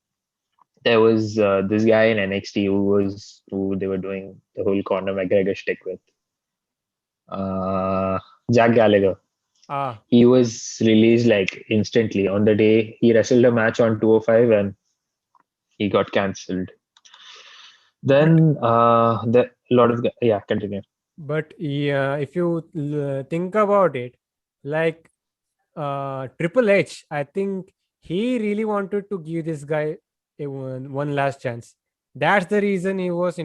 There was this guy in NXT who they were doing the whole Conor McGregor shtick with, uh, Jack Gallagher. Ah, He was released like instantly on the day he wrestled a match on 205 and he got cancelled. but Then the lot of yeah, continue. yeah, if you think about it, like Triple H, I think he really wanted to give this guy one last chance. That's the reason he was,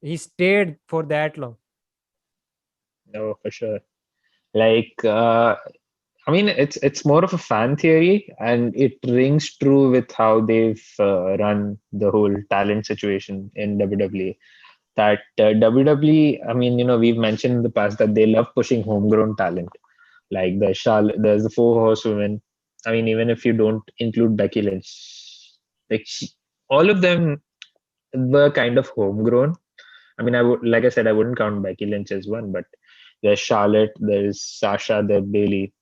he stayed for that long. No, for sure. Like I mean, it's more of a fan theory, and it rings true with how they've run the whole talent situation in WWE. That WWE, I mean, we've mentioned in the past that they love pushing homegrown talent. Like there's the four horsewomen. I mean, even if you don't include Becky Lynch, like all of them were kind of homegrown. I mean, like I said, I wouldn't count Becky Lynch as one, but there's Charlotte, there's Sasha, there's Bayley.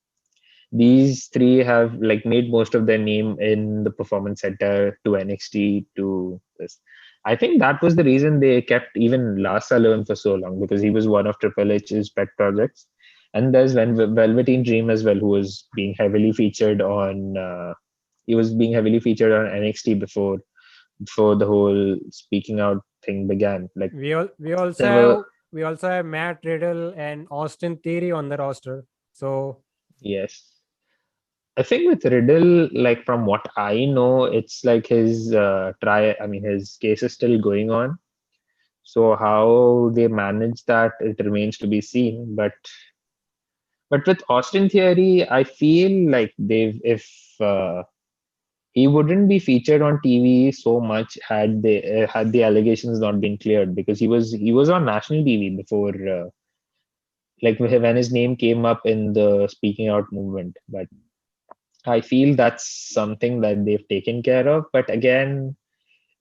These three have like made most of their name in the Performance Center to NXT to this. I think that was the reason they kept even Lars Sullivan for so long, because he was one of Triple H's pet projects. And there's Velveteen Dream as well, who was being heavily featured on. He was being heavily featured on NXT before the whole speaking out thing began. Like We also there were, have Matt Riddle and Austin Theory on the roster. So yes. I think with Riddle, like from what I know, it's like his I mean, his case is still going on. So how they manage that, it remains to be seen. But with Austin Theory, I feel like if he wouldn't be featured on TV so much had the allegations not been cleared, because he was on national TV before, like when his name came up in the speaking out movement. But I feel that's something that they've taken care of. But again,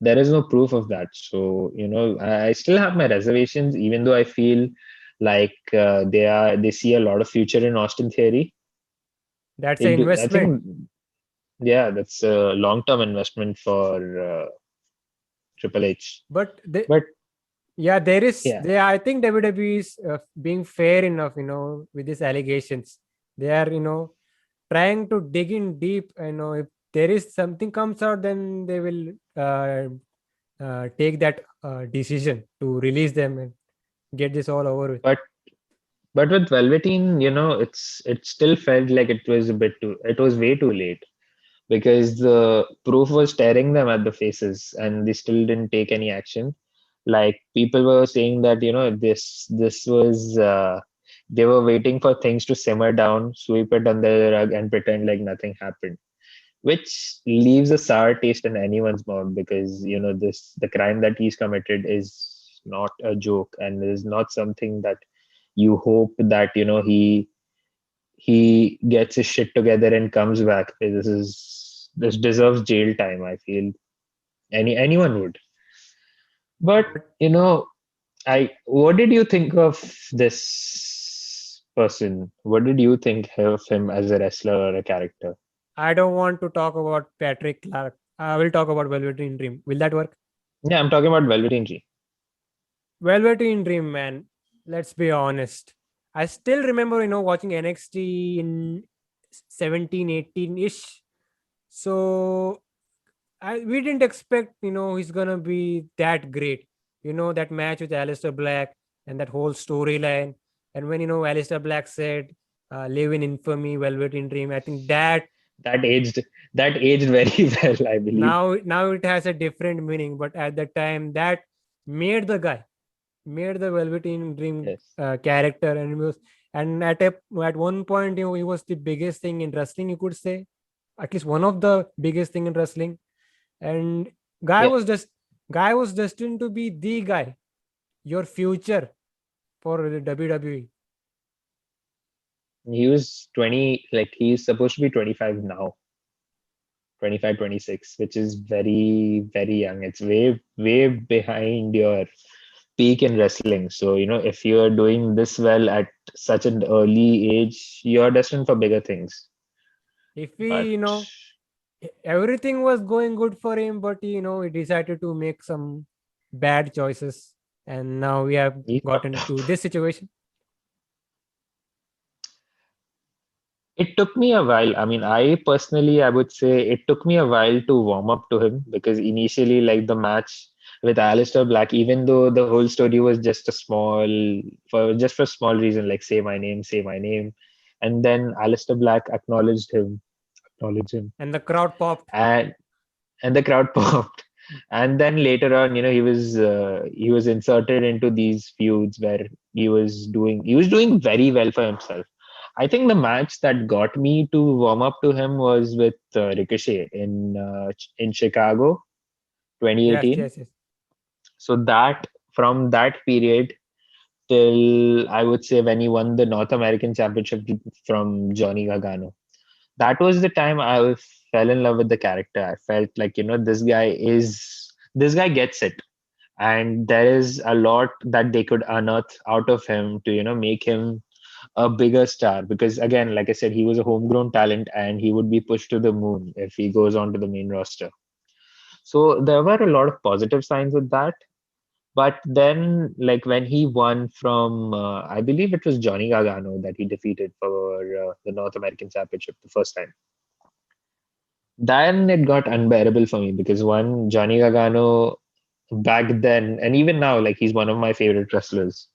there is no proof of that. So, I still have my reservations, even though I feel like they see a lot of future in Austin Theory. that's They an do. I investment. think, yeah, that's a long-term investment for Triple H. But But yeah, yeah, I think WWE is being fair enough, with these allegations. They are, trying to dig in deep. If there is something comes out, then they will take that decision to release them and get this all over with. but with Velveteen, it still felt like it was way too late, because the proof was staring them at the faces and they still didn't take any action. Like people were saying that, this was they were waiting for things to simmer down, sweep it under the rug and pretend like nothing happened, which leaves a sour taste in anyone's mouth, because the crime that he's committed is not a joke, and is not something that you hope that he gets his shit together and comes back. This deserves jail time, I feel. Anyone would. But But you know, I what did you think of this person? What did you think of him as a wrestler or a character? I don't want to talk about Patrick Clark. I will talk about Velveteen Dream. Will that work? Yeah, I'm talking about Velveteen G. Velveteen Dream, man. Let's be honest. I still remember, watching NXT in 17, 18 ish. So we didn't expect, he's gonna be that great. That match with Aleister Black and that whole storyline. And when Aleister Black said, "Live in infamy, Velveteen Dream," I think that That aged that aged very well, I believe. now it has a different meaning. But at the time, that made the guy, made the Velveteen Dream Yes. character, and he was, and at one point, he was the biggest thing in wrestling. You could say, at least one of the biggest thing in wrestling. And guy Yeah. was just guy was destined to be the guy, your future for the WWE. He was 20, like he's supposed to be 25 now. 25, 26, which is very, very young. It's way, way behind your peak in wrestling. So, if you're doing this well at such an early age, you're destined for bigger things. If But everything was going good for him, but he decided to make some bad choices, and now we have he fucked gotten up. to this situation. It took me a while. I mean, I personally, I would say it took me a while to warm up to him because initially, like the match with Aleister Black, even though the whole story was just a small, for a small reason, like say my name, and then Aleister Black acknowledged him, And the crowd popped. and and the crowd popped. And then later on, he was inserted into these feuds where he was doing very well for himself. I think the match that got me to warm up to him was with Ricochet in Chicago Yes, 2018. yes, yes. So that from that period till I would say when he won the North American Championship from Johnny Gargano, that was the time I fell in love with the character. I felt like, this guy gets it. And there is a lot that they could unearth out of him to, make him a bigger star. Because again, like I said, he was a homegrown talent and he would be pushed to the moon if he goes on to the main roster. So there were a lot of positive signs with that. But then, like when he won from, I believe it was Johnny Gargano that he defeated for the North American Championship the first time. Then it got unbearable for me because one, Johnny Gargano back then, and even now, like he's one of my favorite wrestlers.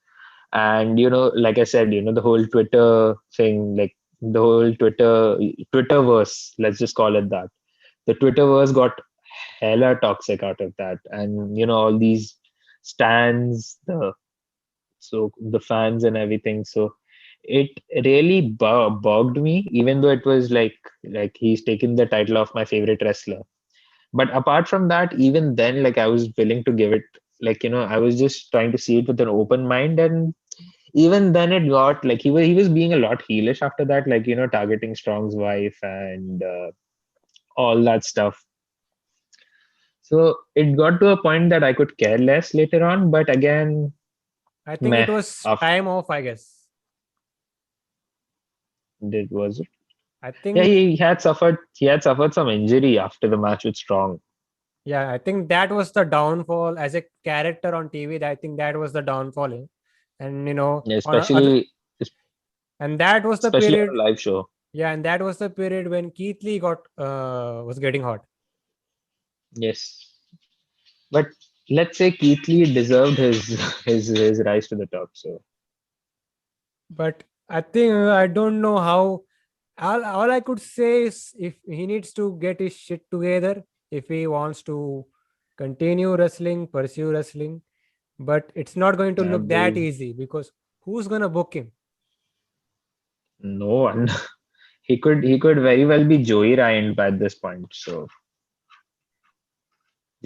And like I said, the whole Twitter thing, like the whole Twitterverse, let's just call it that. The Twitterverse got hella toxic out of that, and all these stands, the fans and everything. So it really bogged me, even though it was like he's taken the title of my favorite wrestler. But apart from that, even then, like I was willing to give it, like I was just trying to see it with an open mind. And even then it got like he was being a lot heelish after that, like targeting Strong's wife and all that stuff. So it got to a point that I could care less later on, but again, I think it meh. was After time off, I guess. it was I Yeah, think, he had suffered some injury after the match with Strong. yeah, I think that was the downfall as a character on TV. I think that was the downfall. And, Yeah, on a other, and that was the especially period. on a live show. Yeah, and that was the period when Keith Lee was getting hot. Yes. But let's say Keith Lee deserved his his rise to the top. So But I think I don't know how. All I could say is if he needs to get his shit together, if he wants to continue wrestling, pursue wrestling, but it's not going to look that there's easy because who's gonna book him? no one. He could very well be Joey Ryan by this point. So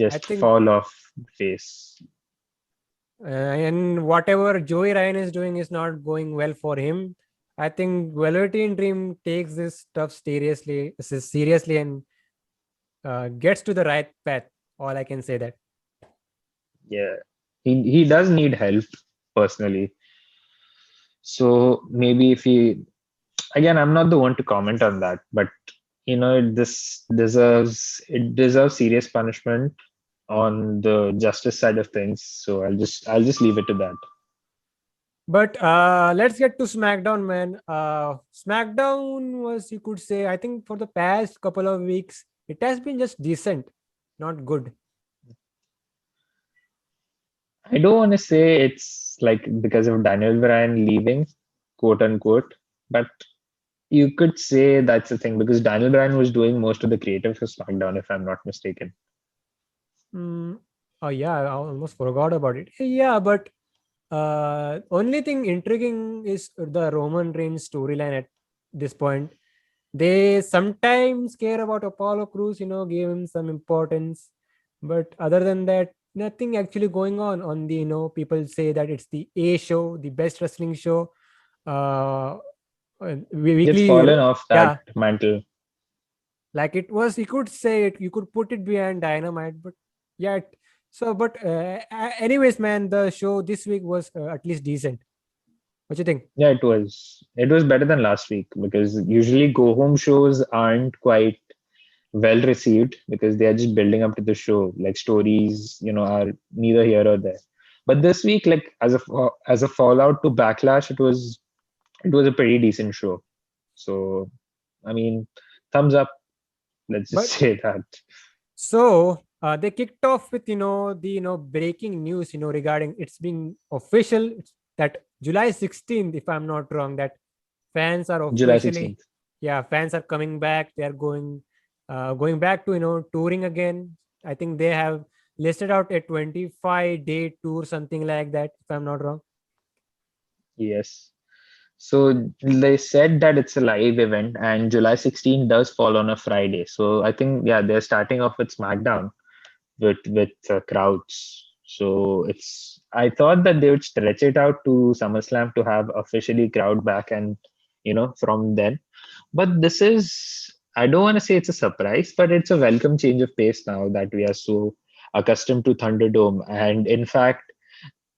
I just think, fall off the face. and whatever Joey Ryan is doing is not going well for him. I think Velveteen Dream takes this stuff seriously, and gets to the right path. All I can say that. Yeah. He does need help personally. So maybe if he again, I'm not the one to comment on that, but this deserves serious punishment on the justice side of things. So I'll just leave it to that. But let's get to SmackDown, man. SmackDown was, you could say, I think for the past couple of weeks, it has been just decent, not good. I don't want to say it's like because of Daniel Bryan leaving, quote unquote, but you could say that's the thing because Daniel Bryan was doing most of the creative for SmackDown, if I'm not mistaken. Mm, oh yeah, I almost forgot about it. Yeah, but only thing intriguing is the Roman Reigns storyline at this point. They sometimes care about Apollo Crews, give him some importance, but other than that, nothing actually going on the, people say that it's the A show, the best wrestling show. Uh, It's weekly, fallen off that yeah, mantle. like it was, you could say it, you could put it behind Dynamite, but yeah. But anyways, man, the show this week was at least decent. What you think? Yeah, it was better than last week because usually go home shows aren't quite well received because they are just building up to the show. Like stories, are neither here or there. But this week, like as a fallout to Backlash, it was a pretty decent show. So I mean, thumbs up. Let's just But say that. so they kicked off with the breaking news regarding it's being official. It's that July 16th, if I'm not wrong, that fans are July officially 16th. fans are coming back. They are going back to touring again. I think they have listed out a 25-day tour, something like that, if I'm not wrong. Yes. So they said that it's a live event, and July 16th does fall on a Friday. So I think, yeah, they're starting off with SmackDown with crowds. So it's. I thought that they would stretch it out to SummerSlam to have officially crowd back, and from then. But this is. I don't want to say it's a surprise, but it's a welcome change of pace now that we are so accustomed to Thunderdome. And in fact,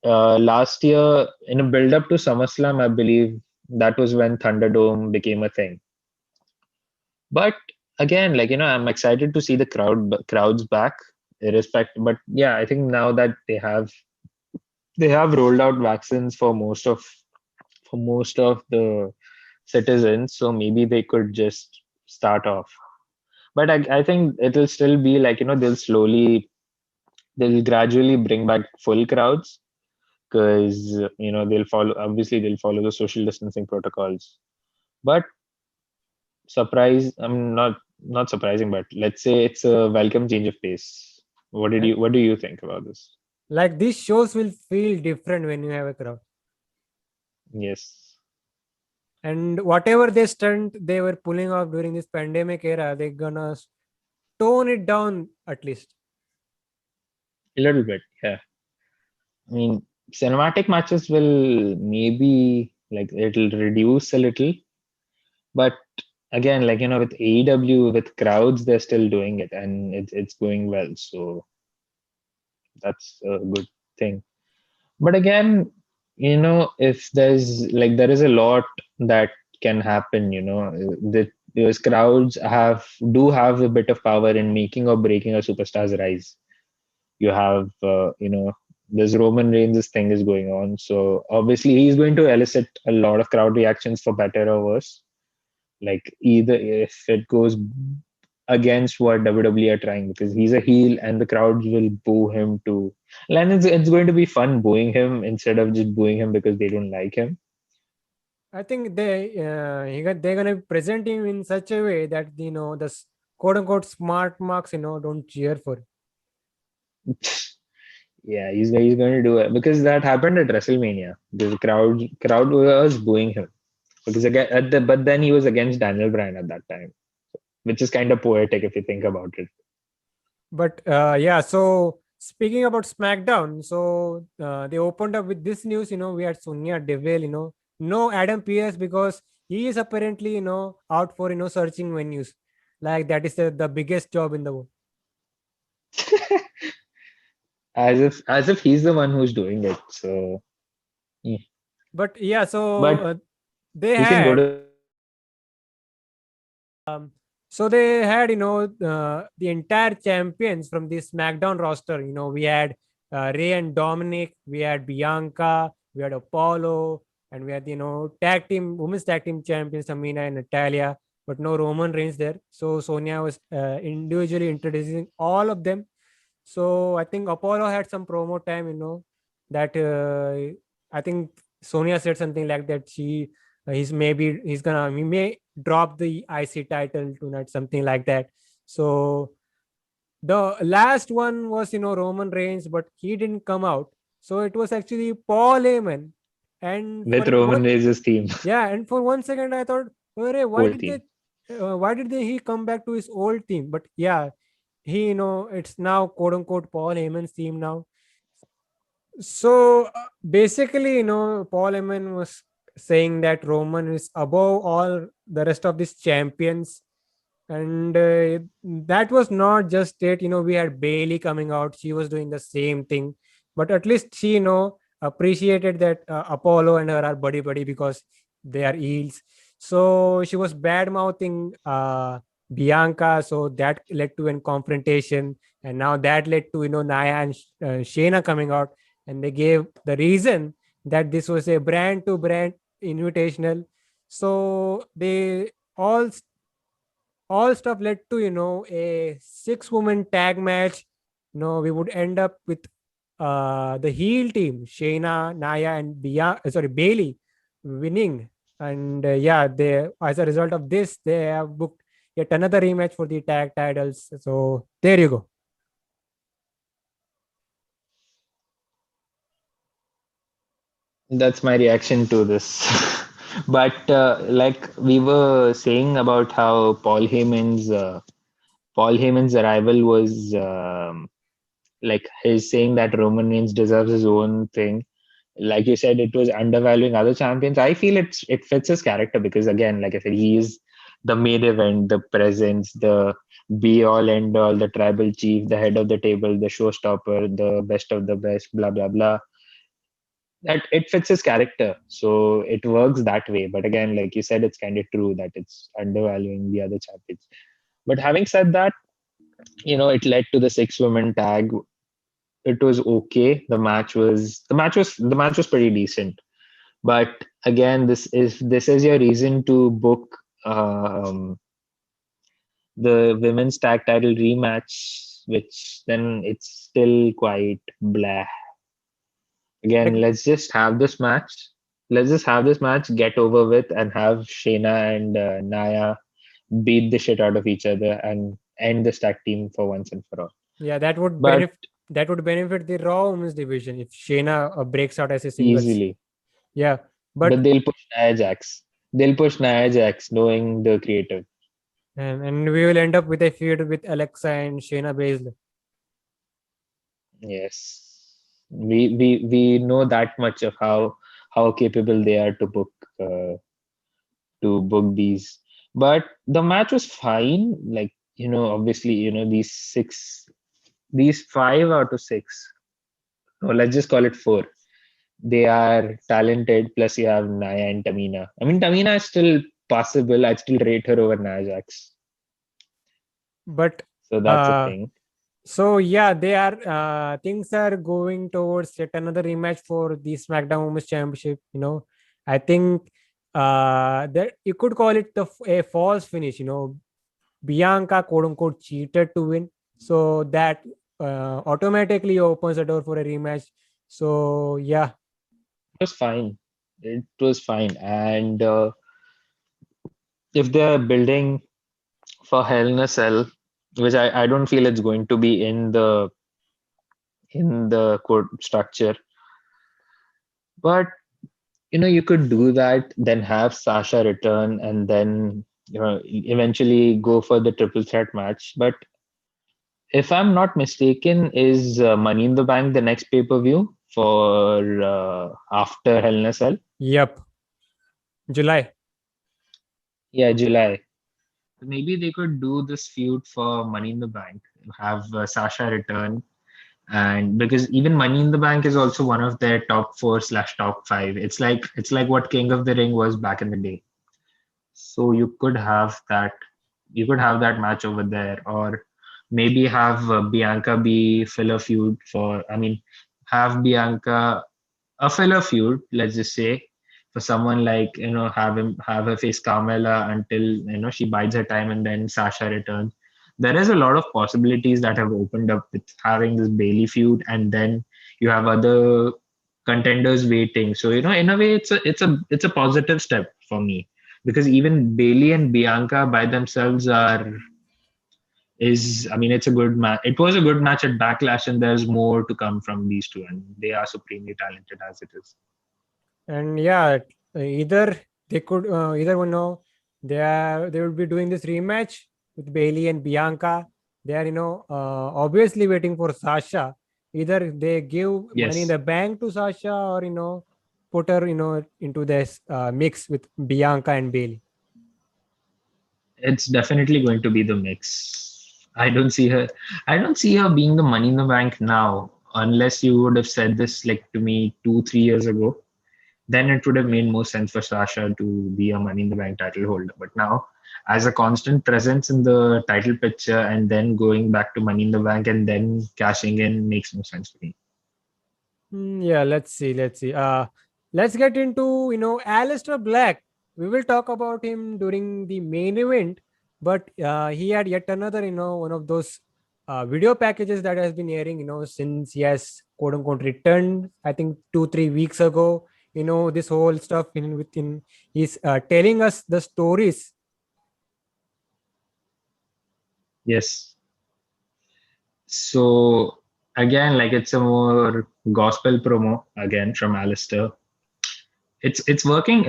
last year in a build up to SummerSlam, I believe that was when Thunderdome became a thing. But again, like I'm excited to see the crowds back, irrespective. But yeah, I think now that they have rolled out vaccines for most of the citizens, so maybe they could just start off. But I think it'll still be like they'll gradually bring back full crowds because they'll follow the social distancing protocols. But not surprising, but let's say it's a welcome change of pace. And What do you think about this? like these shows will feel different when you have a crowd. Yes, And whatever they stunt they were pulling off during this pandemic era, they're gonna tone it down at least. a little bit. Yeah, I mean, cinematic matches will maybe like it'll reduce a little, but again, like with AEW with crowds, they're still doing it, and it's going well. So that's a good thing. But again, if there is a lot that can happen, that those crowds have a bit of power in making or breaking a superstar's rise. You have this Roman Reigns thing is going on, so obviously he's going to elicit a lot of crowd reactions for better or worse. Like either if it goes against what WWE are trying, because he's a heel and the crowds will boo him too. And it's going to be fun booing him instead of just booing him because they don't like him. I think they're gonna present him in such a way that quote unquote smart marks don't cheer for it. Yeah, he's going to do it because that happened at WrestleMania. The crowd was booing him because again but then he was against Daniel Bryan at that time, which is kind of poetic if you think about it. But yeah, so speaking about SmackDown, so they opened up with this news. We had Sonya Deville. No Adam Pearce because he is apparently out for searching venues. Like that is the biggest job in the world. As if he's the one who's doing it. So yeah. But yeah, so But they he can go had to so they had the entire champions from the SmackDown roster. We had Ray and Dominik, we had Bianca, we had Apollo, and we had women's tag team champions Tamina and Natalya, but no Roman Reigns there. So Sonya was individually introducing all of them. So I think Apollo had some promo time. That I think Sonya said something like that. He may drop the IC title tonight, something like that. So the last one was Roman Reigns, but he didn't come out. So it was actually Paul Heyman, and with Roman Reigns' team, and for 1 second I thought, "Arey, old team. he come back to his old team?" But yeah, it's now quote unquote Paul Heyman's team now. So basically, Paul Heyman was saying that Roman is above all the rest of these champions, and that was not just it. We had Bayley coming out; she was doing the same thing, but at least she, appreciated that Apollo and her are buddy buddy because they are heels. So she was bad mouthing Bianca, so that led to a confrontation, and now that led to Nia and Shayna coming out, and they gave the reason that this was a brand to brand invitational. So they all all stuff led to a 6-woman tag match. We would end up with the heel team, Shayna, Naya, and Bayley, winning. And they, as a result of this, they have booked yet another rematch for the tag titles. So there you go. That's my reaction to this. But like we were saying about how Paul Heyman's arrival was like his saying that Roman Reigns deserves his own thing. Like you said, it was undervaluing other champions. I feel it fits his character because again, like I said, he is the main event, the presence, the be all end all, the tribal chief, the head of the table, the showstopper, the best of the best, blah blah blah. That it fits his character, so it works that way. But again, like you said, it's kind of true that it's undervaluing the other champions. But having said that, it led to the 6 women tag. It was okay. The match was pretty decent. But again, this is your reason to book the women's tag title rematch, which then it's still quite blah. Again, Like, let's just have this match, get over with, and have Shayna and Naya beat the shit out of each other and end this tag team for once and for all. yeah, that would But benefit the Raw Women's division if Shayna breaks out as a singles. easily, Yeah, but but they'll push Nia Jax. They'll push Nia Jax, knowing the creative. and we will end up with a feud with Alexa and Shayna Baszler. Yes, we know that much of how capable they are to book these. But the match was fine. Like obviously these 5 out of 6. No, let's just call it 4. They are talented. Plus, you have Naya and Tamina. I mean, Tamina is still possible. I'd still rate her over Nia Jax. But So that's a uh, thing. so yeah, they are things are going towards yet another rematch for the SmackDown Women's Championship. I think that you could call it a false finish. Bianca quote unquote cheated to win, so that automatically opens the door for a rematch. So yeah, It was fine. It was fine. And if they're building for Hell in a Cell, which I don't feel it's going to be in the court structure, but you could do that, then have Sasha return, and then eventually go for the triple threat match. But if I'm not mistaken, is Money in the Bank the next pay per view for after Hell in a Cell? yep, July. Yeah, July. Maybe they could do this feud for Money in the Bank, have Sasha return, and because even Money in the Bank is also one of their top 4/top 5. It's like what King of the Ring was back in the day. So you could have that. You could have that match over there, or maybe have Bianca be filler feud for. I mean, have Bianca a filler feud. Let's just say for someone like have her face Carmella until she bides her time, and then Sasha returns. There is a lot of possibilities that have opened up with having this Bayley feud, and then you have other contenders waiting. So in a way, it's a positive step for me because even Bayley and Bianca by themselves is I mean it's a good match. It was a good match at Backlash, and there's more to come from these two, and they are supremely talented as it is. And yeah, either they could either they will be doing this rematch with Bailey and Bianca. They are obviously waiting for Sasha. Either they give Money in Yes, the Bank to Sasha, or put her into this mix with Bianca and Bailey. it's definitely going to be the mix. I don't see her being the Money in the Bank now, unless you would have said this like to me 2-3 years ago. Then it would have made more sense for Sasha to be a Money in the Bank title holder. But now, as a constant presence in the title picture and then going back to Money in the Bank and then cashing in makes no sense to me. Yeah, let's see. Let's get into Aleister Black. We will talk about him during the main event. But he had yet another, one of those video packages that has been airing, since he has quote unquote returned, I think 2-3 weeks ago. This whole stuff within he's telling us the stories. Yes. So again, like it's a more gospel promo again from Aleister. It's working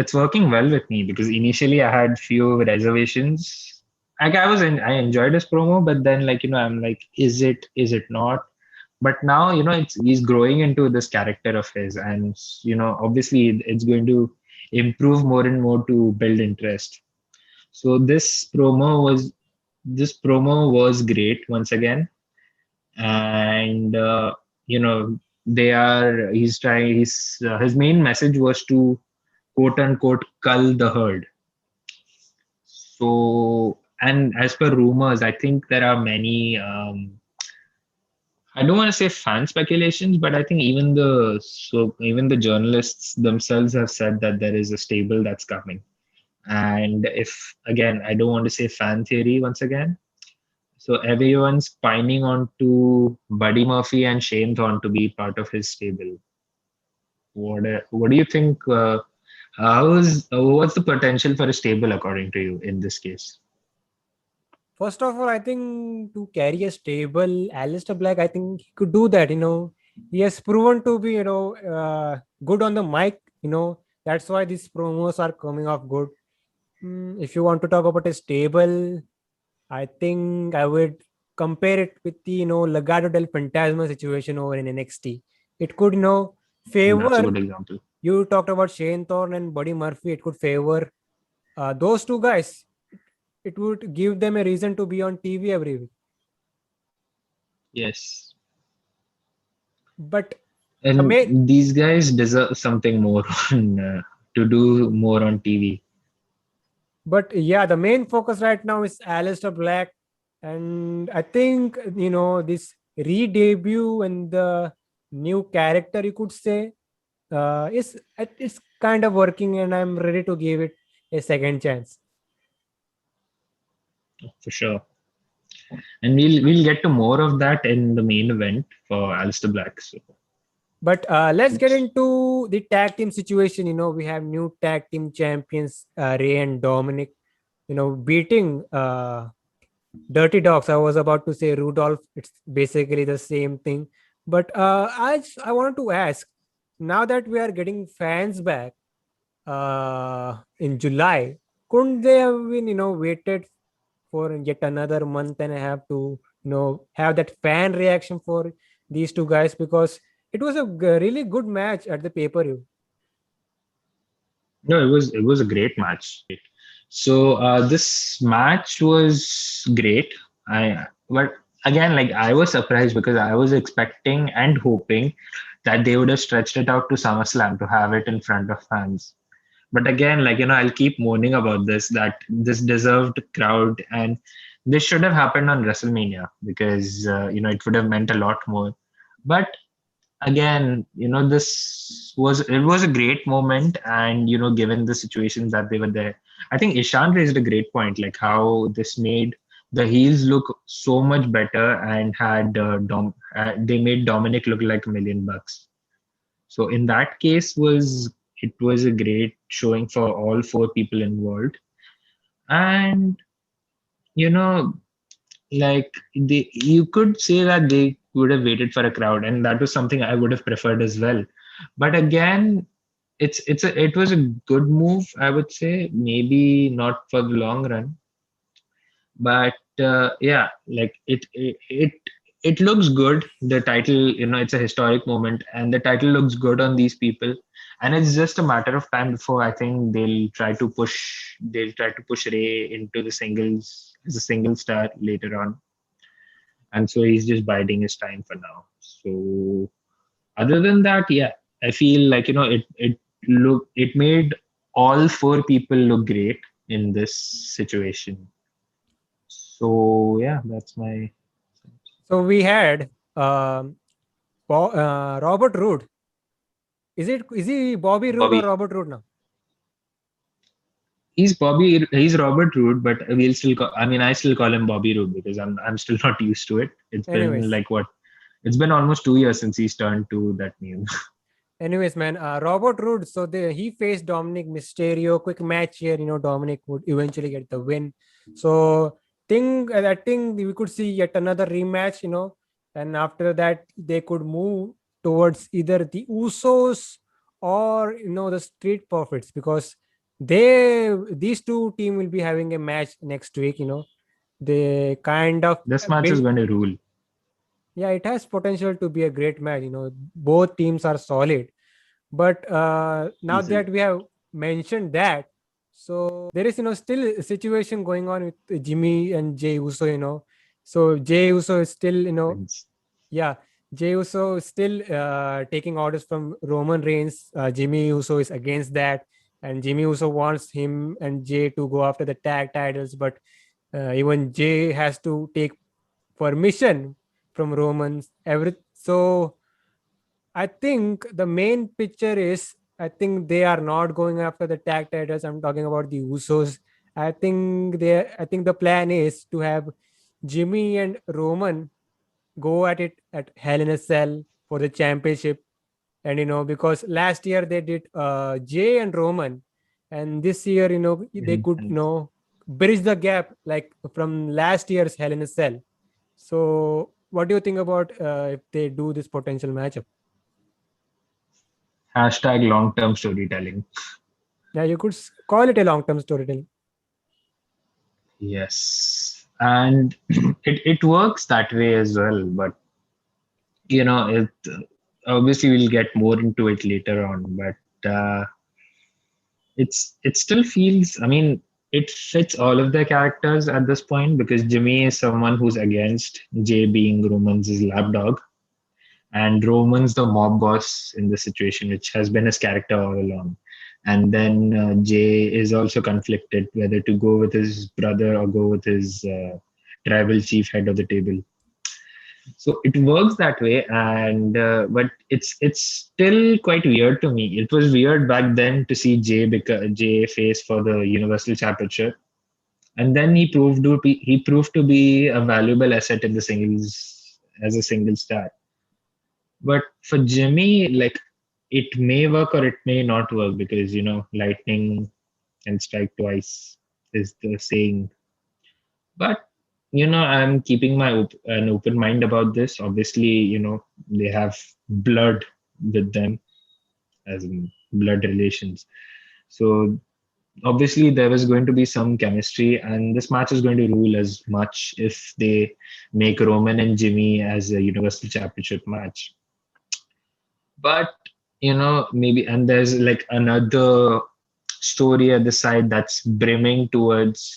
well with me because initially I had few reservations. Like I enjoyed his promo, but then I'm like, is it not? But now he's growing into this character of his, and obviously it's going to improve more and more to build interest. So this promo was great once again, and he's trying his main message was to quote unquote cull the herd. So, and as per rumors, I think there are many I don't want to say fan speculations, but I think even the journalists themselves have said that there is a stable that's coming. And if again, I don't want to say fan theory once again. So everyone's pining on to Buddy Murphy and Shane Thorne to be part of his stable. What do you think? What's the potential for a stable according to you in this case? First of all, I think to carry a stable Aleister Black, I think he could do that. He has proven to be, good on the mic. That's why these promos are coming off good. If you want to talk about a stable, I think I would compare it with the, Legado del Fantasma situation over in NXT. It could, That's a favor. good example. You talked about Shane Thorne and Buddy Murphy. It could favor those two guys. It would give them a reason to be on TV every week. Yes. But And these guys deserve something more to do more on TV. yeah, the main focus right now is Aleister Black, and I think this re-debut and the new character, you could say, it's kind of working, and I'm ready to give it a second chance. For sure. And we'll get to more of that in the main event for Aleister Black. So But let's get into the tag team situation. We have new tag team champions, Ray and Dominik, beating Dirty Dogs. I was about to say Rudolph. It's basically the same thing. But I wanted to ask, now that we are getting fans back in July, couldn't they have been, waited for yet another month and a half to, have that fan reaction for these two guys? Because it was a really good match at the pay-per-view. no, it was a great match. So this match was great. But again, like I was surprised because I was expecting and hoping that they would have stretched it out to SummerSlam to have it in front of fans. But again, I'll keep moaning about this, that this deserved crowd, and this should have happened on WrestleMania because it would have meant a lot more. But again, it was a great moment, and given the situations that they were there, I think Ishan raised a great point, like how this made the heels look so much better and had they made Dominic look like $1 million. So in that case, it was a great showing for all four people involved. And you know you could say that they would have waited for a crowd, and that was something I would have preferred as well. But again, it was a good move, I would say. Maybe not for the long run, but yeah, like it looks good. The title, it's a historic moment, and the title looks good on these people. And it's just a matter of time before I think they'll try to push Ray into the singles as a single star later on. And so he's just biding his time for now. So other than that, yeah, I feel like it made all four people look great in this situation. So yeah, that's my. So we had Robert Roode. Is he Bobby Roode or Bobby. Robert Roode now? He's Robert Roode, but we'll still I still call him Bobby Roode because I'm still not used to it. It's been Anyways, like what? It's been almost 2 years since he's turned to that name. anyways, man, Robert Roode. So he faced Dominik Mysterio. Quick match here. Dominik would eventually get the win. So I think we could see yet another rematch. And after that they could move towards either the Usos or the Street Profits, because these two team will be having a match next week. They kind of This match is build. going to rule. Yeah, it has potential to be a great match. Both teams are solid. But now Easily. that we have mentioned that, so there is still a situation going on with Jimmy and Jey Uso. So Jey Uso is still Wins. yeah, Jey Uso is still taking orders from Roman Reigns. Jimmy Uso is against that, and Jimmy Uso wants him and Jey to go after the tag titles, but even Jey has to take permission from Romans. So I think the main picture is, I think they are not going after the tag titles. I'm talking about the Usos. I think the plan is to have Jimmy and Roman go at it at Hell in a Cell for the championship. And because last year they did Jay and Roman, and this year they could Mhm. bridge the gap like from last year's Hell in a Cell. So what do you think about if they do this potential matchup? Hashtag long-term storytelling. Yeah, you could call it a long-term storytelling. Yes, and it works that way as well. But it obviously we'll get more into it later on. But it still feels. I mean, it fits all of their characters at this point because Jimmy is someone who's against Jay being Roman's lapdog, and Roman's the mob boss in the situation, which has been his character all along. And then Jay is also conflicted whether to go with his brother or go with his tribal chief head of the table. So it works that way, and but it's still quite weird to me. It was weird back then to see Jay face for the Universal Championship, and then he proved to be a valuable asset in the singles as a single star. But for Jimmy, like it may work or it may not work because lightning can strike twice is the saying. But I'm keeping an open mind about this. Obviously, they have blood with them, as in blood relations. So obviously there was going to be some chemistry, and this match is going to rule as much if they make Roman and Jimmy as a Universal Championship match. But maybe, and there's like another story at the side that's brimming towards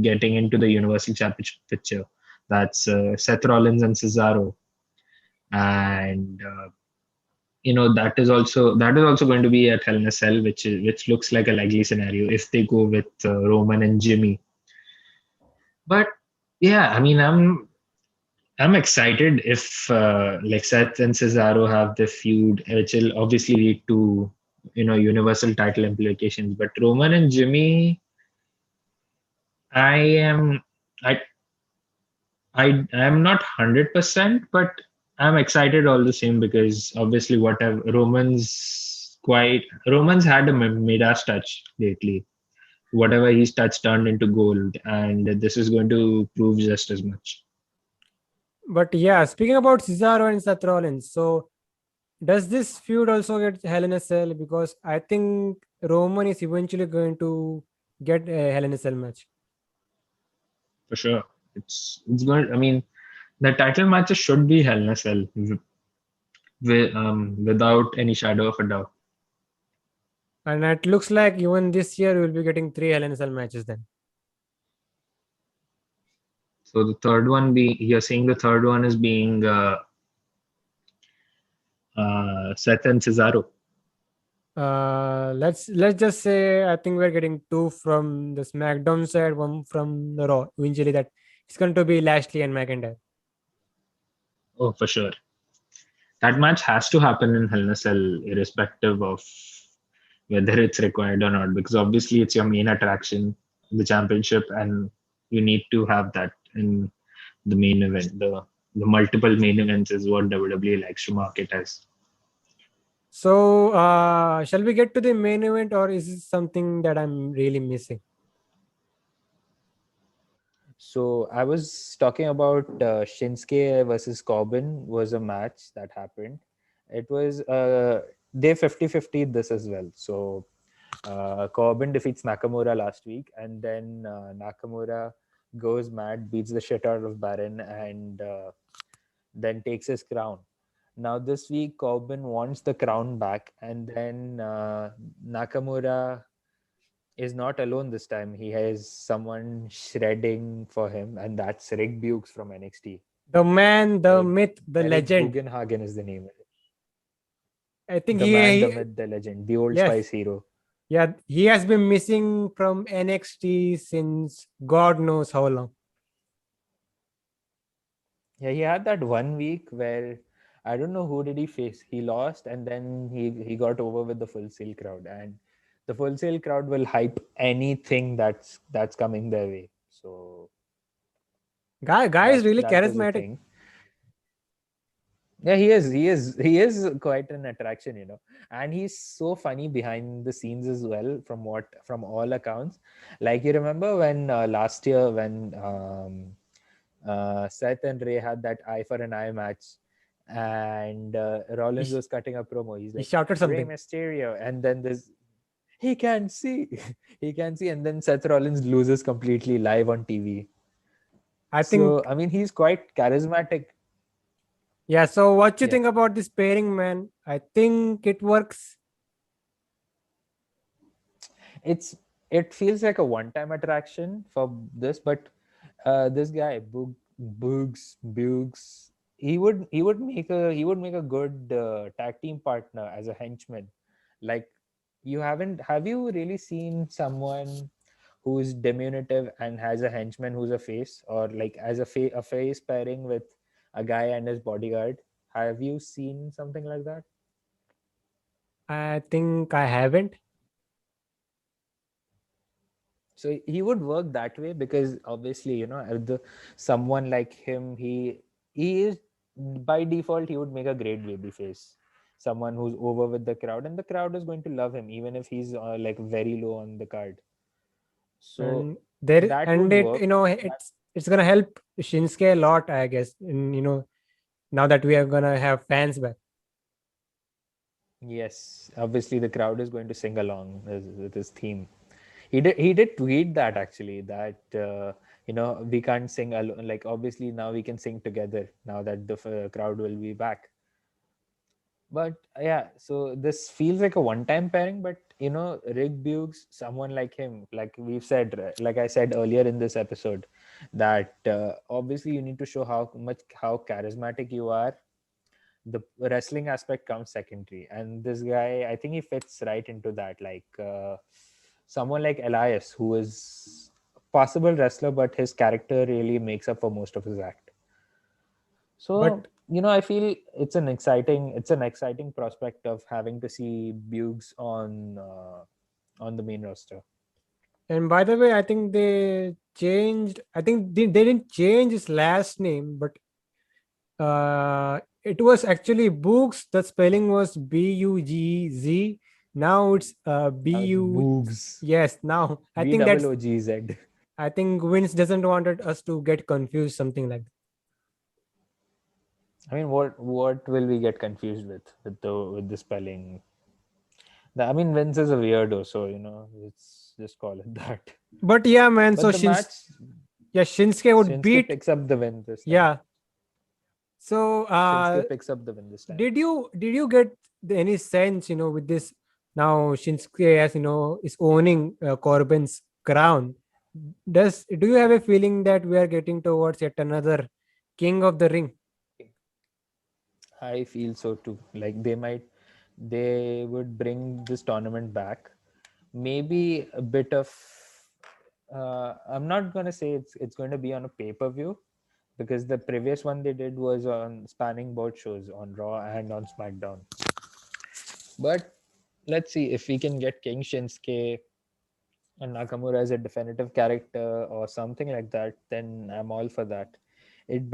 getting into the Universal Championship picture. That's Seth Rollins and Cesaro, and that is also going to be at Hell in a Cell, which looks like a likely scenario if they go with Roman and Jimmy. But yeah, I mean, I'm excited if like Seth and Cesaro have the feud, which will obviously lead to universal title implications. But Roman and Jimmy, I am I I'm not 100%, but I'm excited all the same because obviously whatever Roman's had a Midas touch lately. Whatever he's touched turned into gold, and this is going to prove just as much. But yeah, speaking about Cesaro and Seth Rollins, so does this feud also get Hell in a Cell? Because I think Roman is eventually going to get a Hell in a Cell match. For sure. It's going. I mean, the title matches should be Hell in a Cell, without any shadow of a doubt. And it looks like even this year we'll be getting 3 Hell in a Cell matches then. So the third one you're saying the third one is being Seth and Cesaro. Let's just say I think we're getting 2 from the SmackDown side, 1 from the Raw. Eventually, that it's going to be Lashley and McIntyre. Oh, for sure. That match has to happen in Hell in a Cell, irrespective of whether it's required or not, because obviously it's your main attraction, the championship, and you need to have that in the main event. The multiple main events is what WWE likes to market as. So, shall we get to the main event, or is it something that I'm really missing? So I was talking about Shinsuke versus Corbin was a match that happened. It was they 50-50 this as well. So Corbin defeats Nakamura last week, and then Nakamura goes mad, beats the shit out of Baron, and then takes his crown. Now this week Corbin wants the crown back, and then Nakamura is not alone this time. He has someone shredding for him, and that's Rick Bukes from NXT. The man, the Eric, myth, the Eric legend. Bugenhagen is the name. I think The man, the myth, the legend, the Old yes, Spice hero. yeah, he has been missing from NXT since God knows how long. Yeah, he had that 1 week where I don't know who did he face. He lost, and then he got over with the Full Sail crowd, and the Full Sail crowd will hype anything that's coming their way. So Guy is really that was a charismatic. thing. Yeah, he is quite an attraction, and he's so funny behind the scenes as well, from all accounts. Like, you remember when last year when Seth and Ray had that eye for an eye match, and Rollins He, was cutting a promo. He's he like, shouted Ray something. Mysterio, and then this he can see, he can see, and then Seth Rollins loses completely live on TV. I So think, I mean, he's quite charismatic. yeah. So, what you Yeah. think about this pairing, man? I think it works. It feels like a one-time attraction for this, but this guy Boogs, he would make a good tag team partner as a henchman. Like, have you really seen someone who's diminutive and has a henchman who's a face, or like as a face pairing with a guy and his bodyguard? Have you seen something like that? I think I haven't. So he would work that way, because obviously, the someone like him, he is, by default, he would make a great baby face, someone who's over with the crowd, and the crowd is going to love him even if he's like very low on the card. So And there that and would it work. it's gonna help Shinsuke a lot, I guess. And now that we are gonna have fans back. Yes, obviously the crowd is going to sing along with his theme. He did tweet that, actually, that we can't sing alone. Like, obviously now we can sing together now that the crowd will be back. But yeah, so this feels like a one-time pairing, but Rick Buggs, someone like him, like we've said, like I said earlier in this episode, that obviously you need to show how charismatic you are. The wrestling aspect comes secondary, and this guy, I think he fits right into that. Like someone like Elias, who is a possible wrestler, but his character really makes up for most of his act. So But I feel it's an exciting prospect of having to see Buggs on the main roster. and by the way, I think they changed. I think they didn't change his last name, but it was actually Books. The spelling was Bugz. Now it's Now it's Bu. Boogs. Yes, now I B think double that's. O G Z. I think Vince doesn't wanted us to get confused, something like that. I mean, what will we get confused with the spelling? I mean, Vince is a weirdo, so let's just call it that. But yeah, man. So But the match, Shinsuke would Shinsuke beat. picks up the win this time. Yeah. So Shinsuke picks up the win this time. did you get any sense with this? Now Shinsuke, as is owning Corbin's crown. Do you have a feeling that we are getting towards yet another king of the ring? I feel so too. Like, they would bring this tournament back. Maybe a bit of. I'm not gonna say it's going to be on a pay-per-view, because the previous one they did was on spanning both shows, on Raw and on SmackDown. But let's see if we can get King Shinsuke and Nakamura as a definitive character or something like that, then I'm all for that. It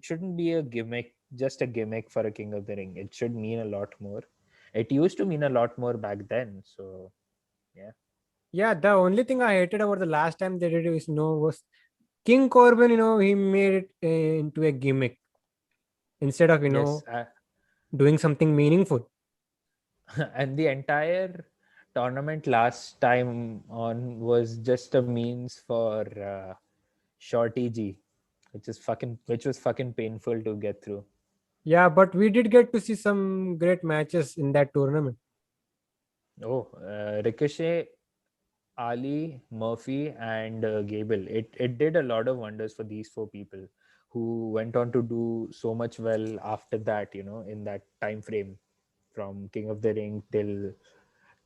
shouldn't be a gimmick, just a gimmick for a King of the Ring. It should mean a lot more. It used to mean a lot more back then. So yeah. Yeah, the only thing I hated about the last time they did it is was King Corbin. He made it into a gimmick instead of Yes. doing something meaningful. And the entire tournament last time on was just a means for Shorty G, which was fucking painful to get through. Yeah, but we did get to see some great matches in that tournament. Oh, Ricochet, Ali, Murphy, and Gable. It did a lot of wonders for these four people who went on to do so much well after that. In that time frame from King of the Ring till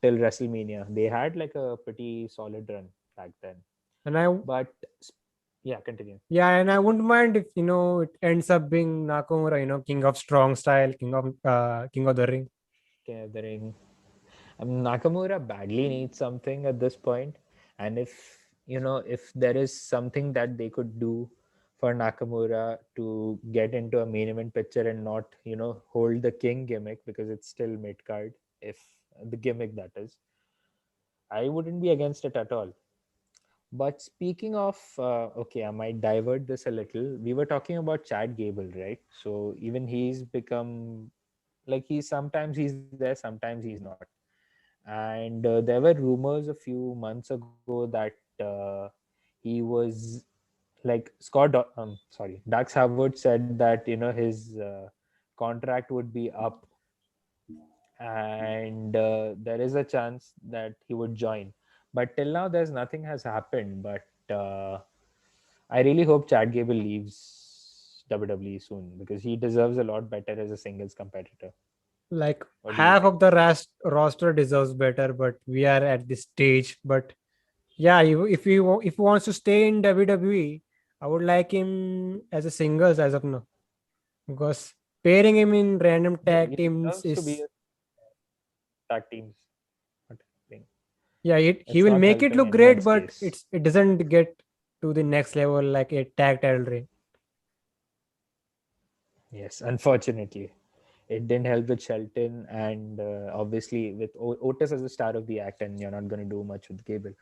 WrestleMania, they had like a pretty solid run back then. And I But yeah, continue. Yeah, and I wouldn't mind if it ends up being Nakamura, king of strong style, king of the ring. King of the Ring. Nakamura badly needs something at this point, and if there is something that they could do for Nakamura to get into a main event picture and not hold the king gimmick, because it's still mid card, if the gimmick that is, I wouldn't be against it at all. But speaking of, okay, I might divert this a little. We were talking about Chad Gable, right? So even he's become like he's there, sometimes he's not. And there were rumors a few months ago that he was like Dax Harwood said that his contract would be up, and there is a chance that he would join, but till now there's nothing has happened. But I really hope Chad Gable leaves WWE soon, because he deserves a lot better as a singles competitor. Like What do you half think? of the roster deserves better, but we are at this stage. But yeah, if he wants to stay in WWE, I would like him as a singles as of now, because pairing him in random Yeah, tag he teams deserves to be is a tag teams. Not helping. yeah, he It's will not make it helping look great, anyone's but case. it doesn't get to the next level like a tag title reign. Yes, unfortunately, it didn't help with Shelton, and obviously with Otis as the star of the act, and you're not going to do much with Gable.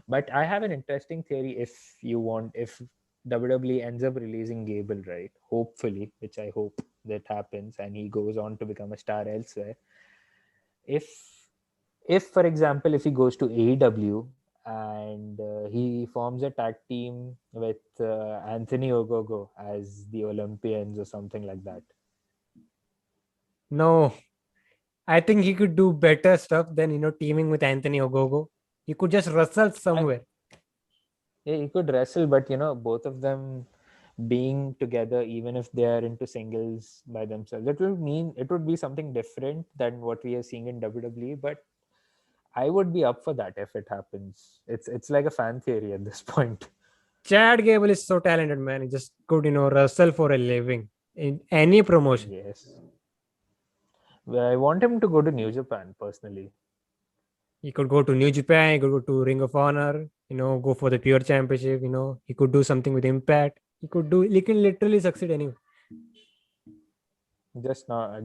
But I have an interesting theory. If WWE ends up releasing Gable, right? Hopefully, which I hope that happens, and he goes on to become a star elsewhere. If for example, if he goes to AEW and he forms a tag team with Anthony Ogogo as the Olympians or something like that. No, I think he could do better stuff than teaming with Anthony Ogogo. He could just wrestle I, somewhere. yeah, he could wrestle, but both of them being together, even if they are into singles by themselves, it would be something different than what we are seeing in WWE. But I would be up for that if it happens. It's like a fan theory at this point. Chad Gable is so talented, man. He just could wrestle for a living in any promotion. Yes. Well, I want him to go to New Japan personally. He could go to New Japan. He could go to Ring of Honor. Go for the Pure Championship. He could do something with Impact. He can literally succeed anywhere. Just not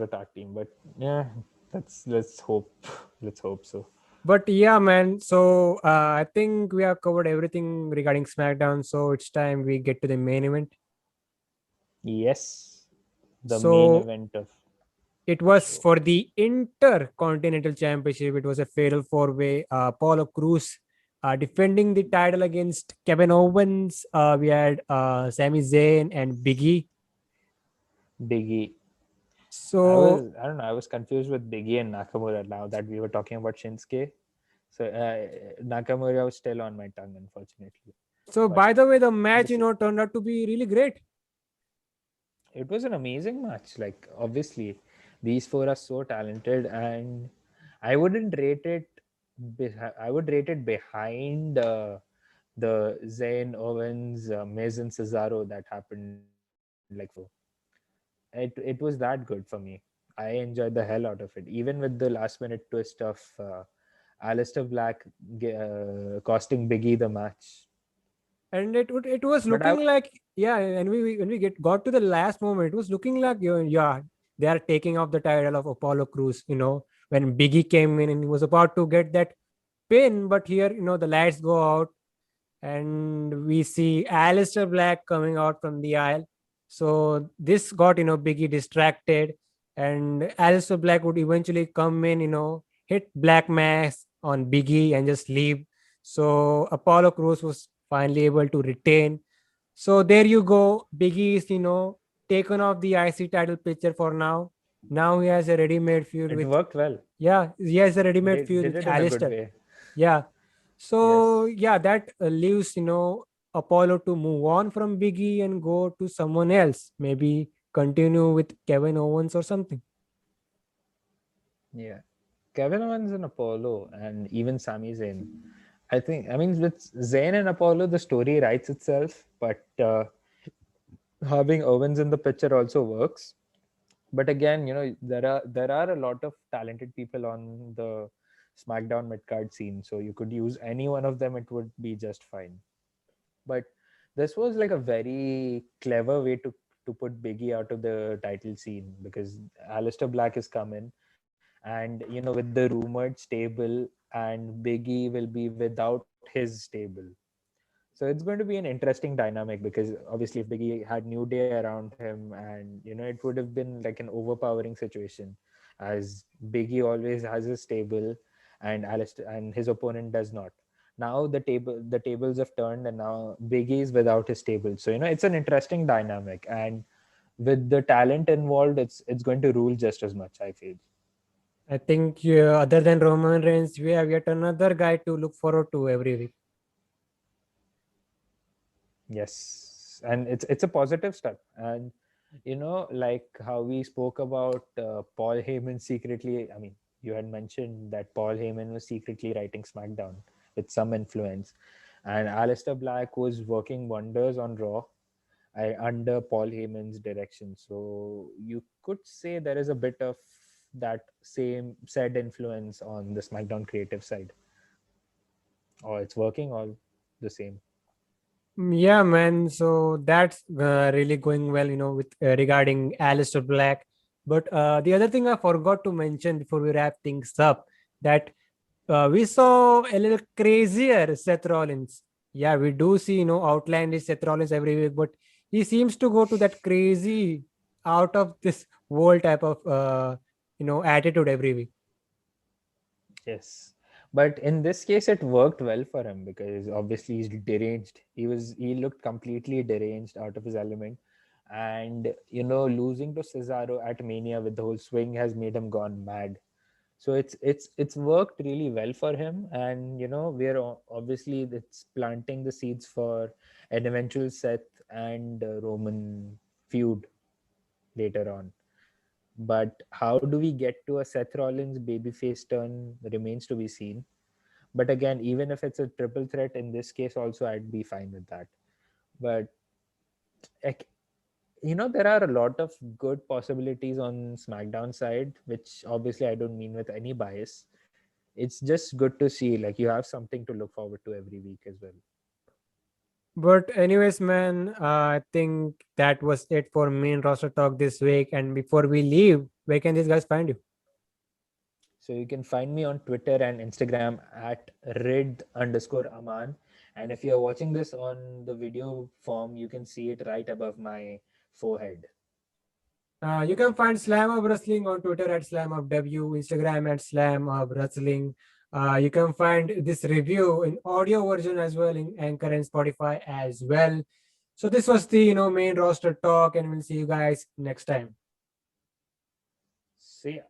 a tag team, but yeah, let's hope. Let's hope so. But yeah, man. So I think we have covered everything regarding SmackDown. So it's time we get to the main event. Yes, the main So event of it the was show. for the Intercontinental Championship. It was a fatal four-way. Apollo Cruz defending the title against Kevin Owens. We had Sami Zayn and Biggie. Biggie. So I don't know. I was confused with Biggie and Nakamura now that we were talking about Shinsuke. So Nakamura was still on my tongue, unfortunately. so But by the way, the match this turned out to be really great. it was an amazing match. Like obviously, these four are so talented, and I wouldn't rate it. I would rate it behind the Zayn Owens, Miz and Cesaro that happened like 2 years ago. It was that good for me. I enjoyed the hell out of it, even with the last minute twist of Aleister Black costing Biggie the match. And it was But I looking like, yeah, and we when we got to the last moment, it was looking like, yeah, they are taking off the title of Apollo Crews, when Biggie came in and he was about to get that pin, but here, the lights go out and we see Aleister Black coming out from the aisle. So this got, Biggie distracted, and Aleister Black would eventually come in, hit Black Mass on Biggie and just leave. So Apollo Crews was finally able to retain. So there you go. Biggie is, taken off the IC title picture for now. Now he has a ready-made feud it with, worked well. yeah, he has a They ready-made feud did with it in a good Alistair. way. Yeah. So Yes. yeah, that leaves Apollo to move on from Biggie and go to someone else. Maybe continue with Kevin Owens or something. Yeah. Kevin Owens and Apollo, and even Sami Zayn. I mean, with Zayn and Apollo, the story writes itself, but having Owens in the picture also works. But again, there are a lot of talented people on the SmackDown midcard scene, so you could use any one of them; it would be just fine. But this was like a very clever way to put Biggie out of the title scene, because Aleister Black is coming, and with the rumored stable, and Biggie will be without his stable. So it's going to be an interesting dynamic, because obviously if Biggie had New Day around him, and it would have been like an overpowering situation, as Biggie always has his stable and Alistair and his opponent does not. Now the tables have turned, and now Biggie is without his stable. So it's an interesting dynamic, and with the talent involved, it's going to rule just as much, I feel. I think other than Roman Reigns, we have yet another guy to look forward to every week. Yes, and it's a positive step, and like how we spoke about Paul Heyman secretly. I mean, you had mentioned that Paul Heyman was secretly writing SmackDown with some influence, and Aleister Black was working wonders on Raw under Paul Heyman's direction. So you could say there is a bit of that same said influence on the SmackDown creative side, or it's working all the same. Yeah, man. So that's really going well, with regarding Aleister Black. But the other thing I forgot to mention before we wrap things up, that we saw a little crazier Seth Rollins. Yeah, we do see, outlandish Seth Rollins every week, but he seems to go to that crazy, out of this world type of, attitude every week. Yes. But in this case, it worked well for him, because obviously he's deranged. He looked completely deranged, out of his element. And losing to Cesaro at Mania with the whole swing has made him gone mad. So it's worked really well for him. And obviously it's planting the seeds for an eventual Seth and Roman feud later on. But how do we get to a Seth Rollins babyface turn remains to be seen. But again, even if it's a triple threat in this case, also I'd be fine with that. But like, there are a lot of good possibilities on SmackDown side, which obviously I don't mean with any bias. It's just good to see, like, you have something to look forward to every week as well. But anyways, man, I think that was it for main roster talk this week. And before we leave, where can these guys find you? So you can find me on Twitter and Instagram at rid_aman. And if you're watching this on the video form, you can see it right above my forehead. You can find Slam of Wrestling on Twitter at Slam of W, Instagram at Slam of Wrestling. You can find this review in audio version as well in Anchor and Spotify as well. So this was the main roster talk, and we'll see you guys next time. See ya.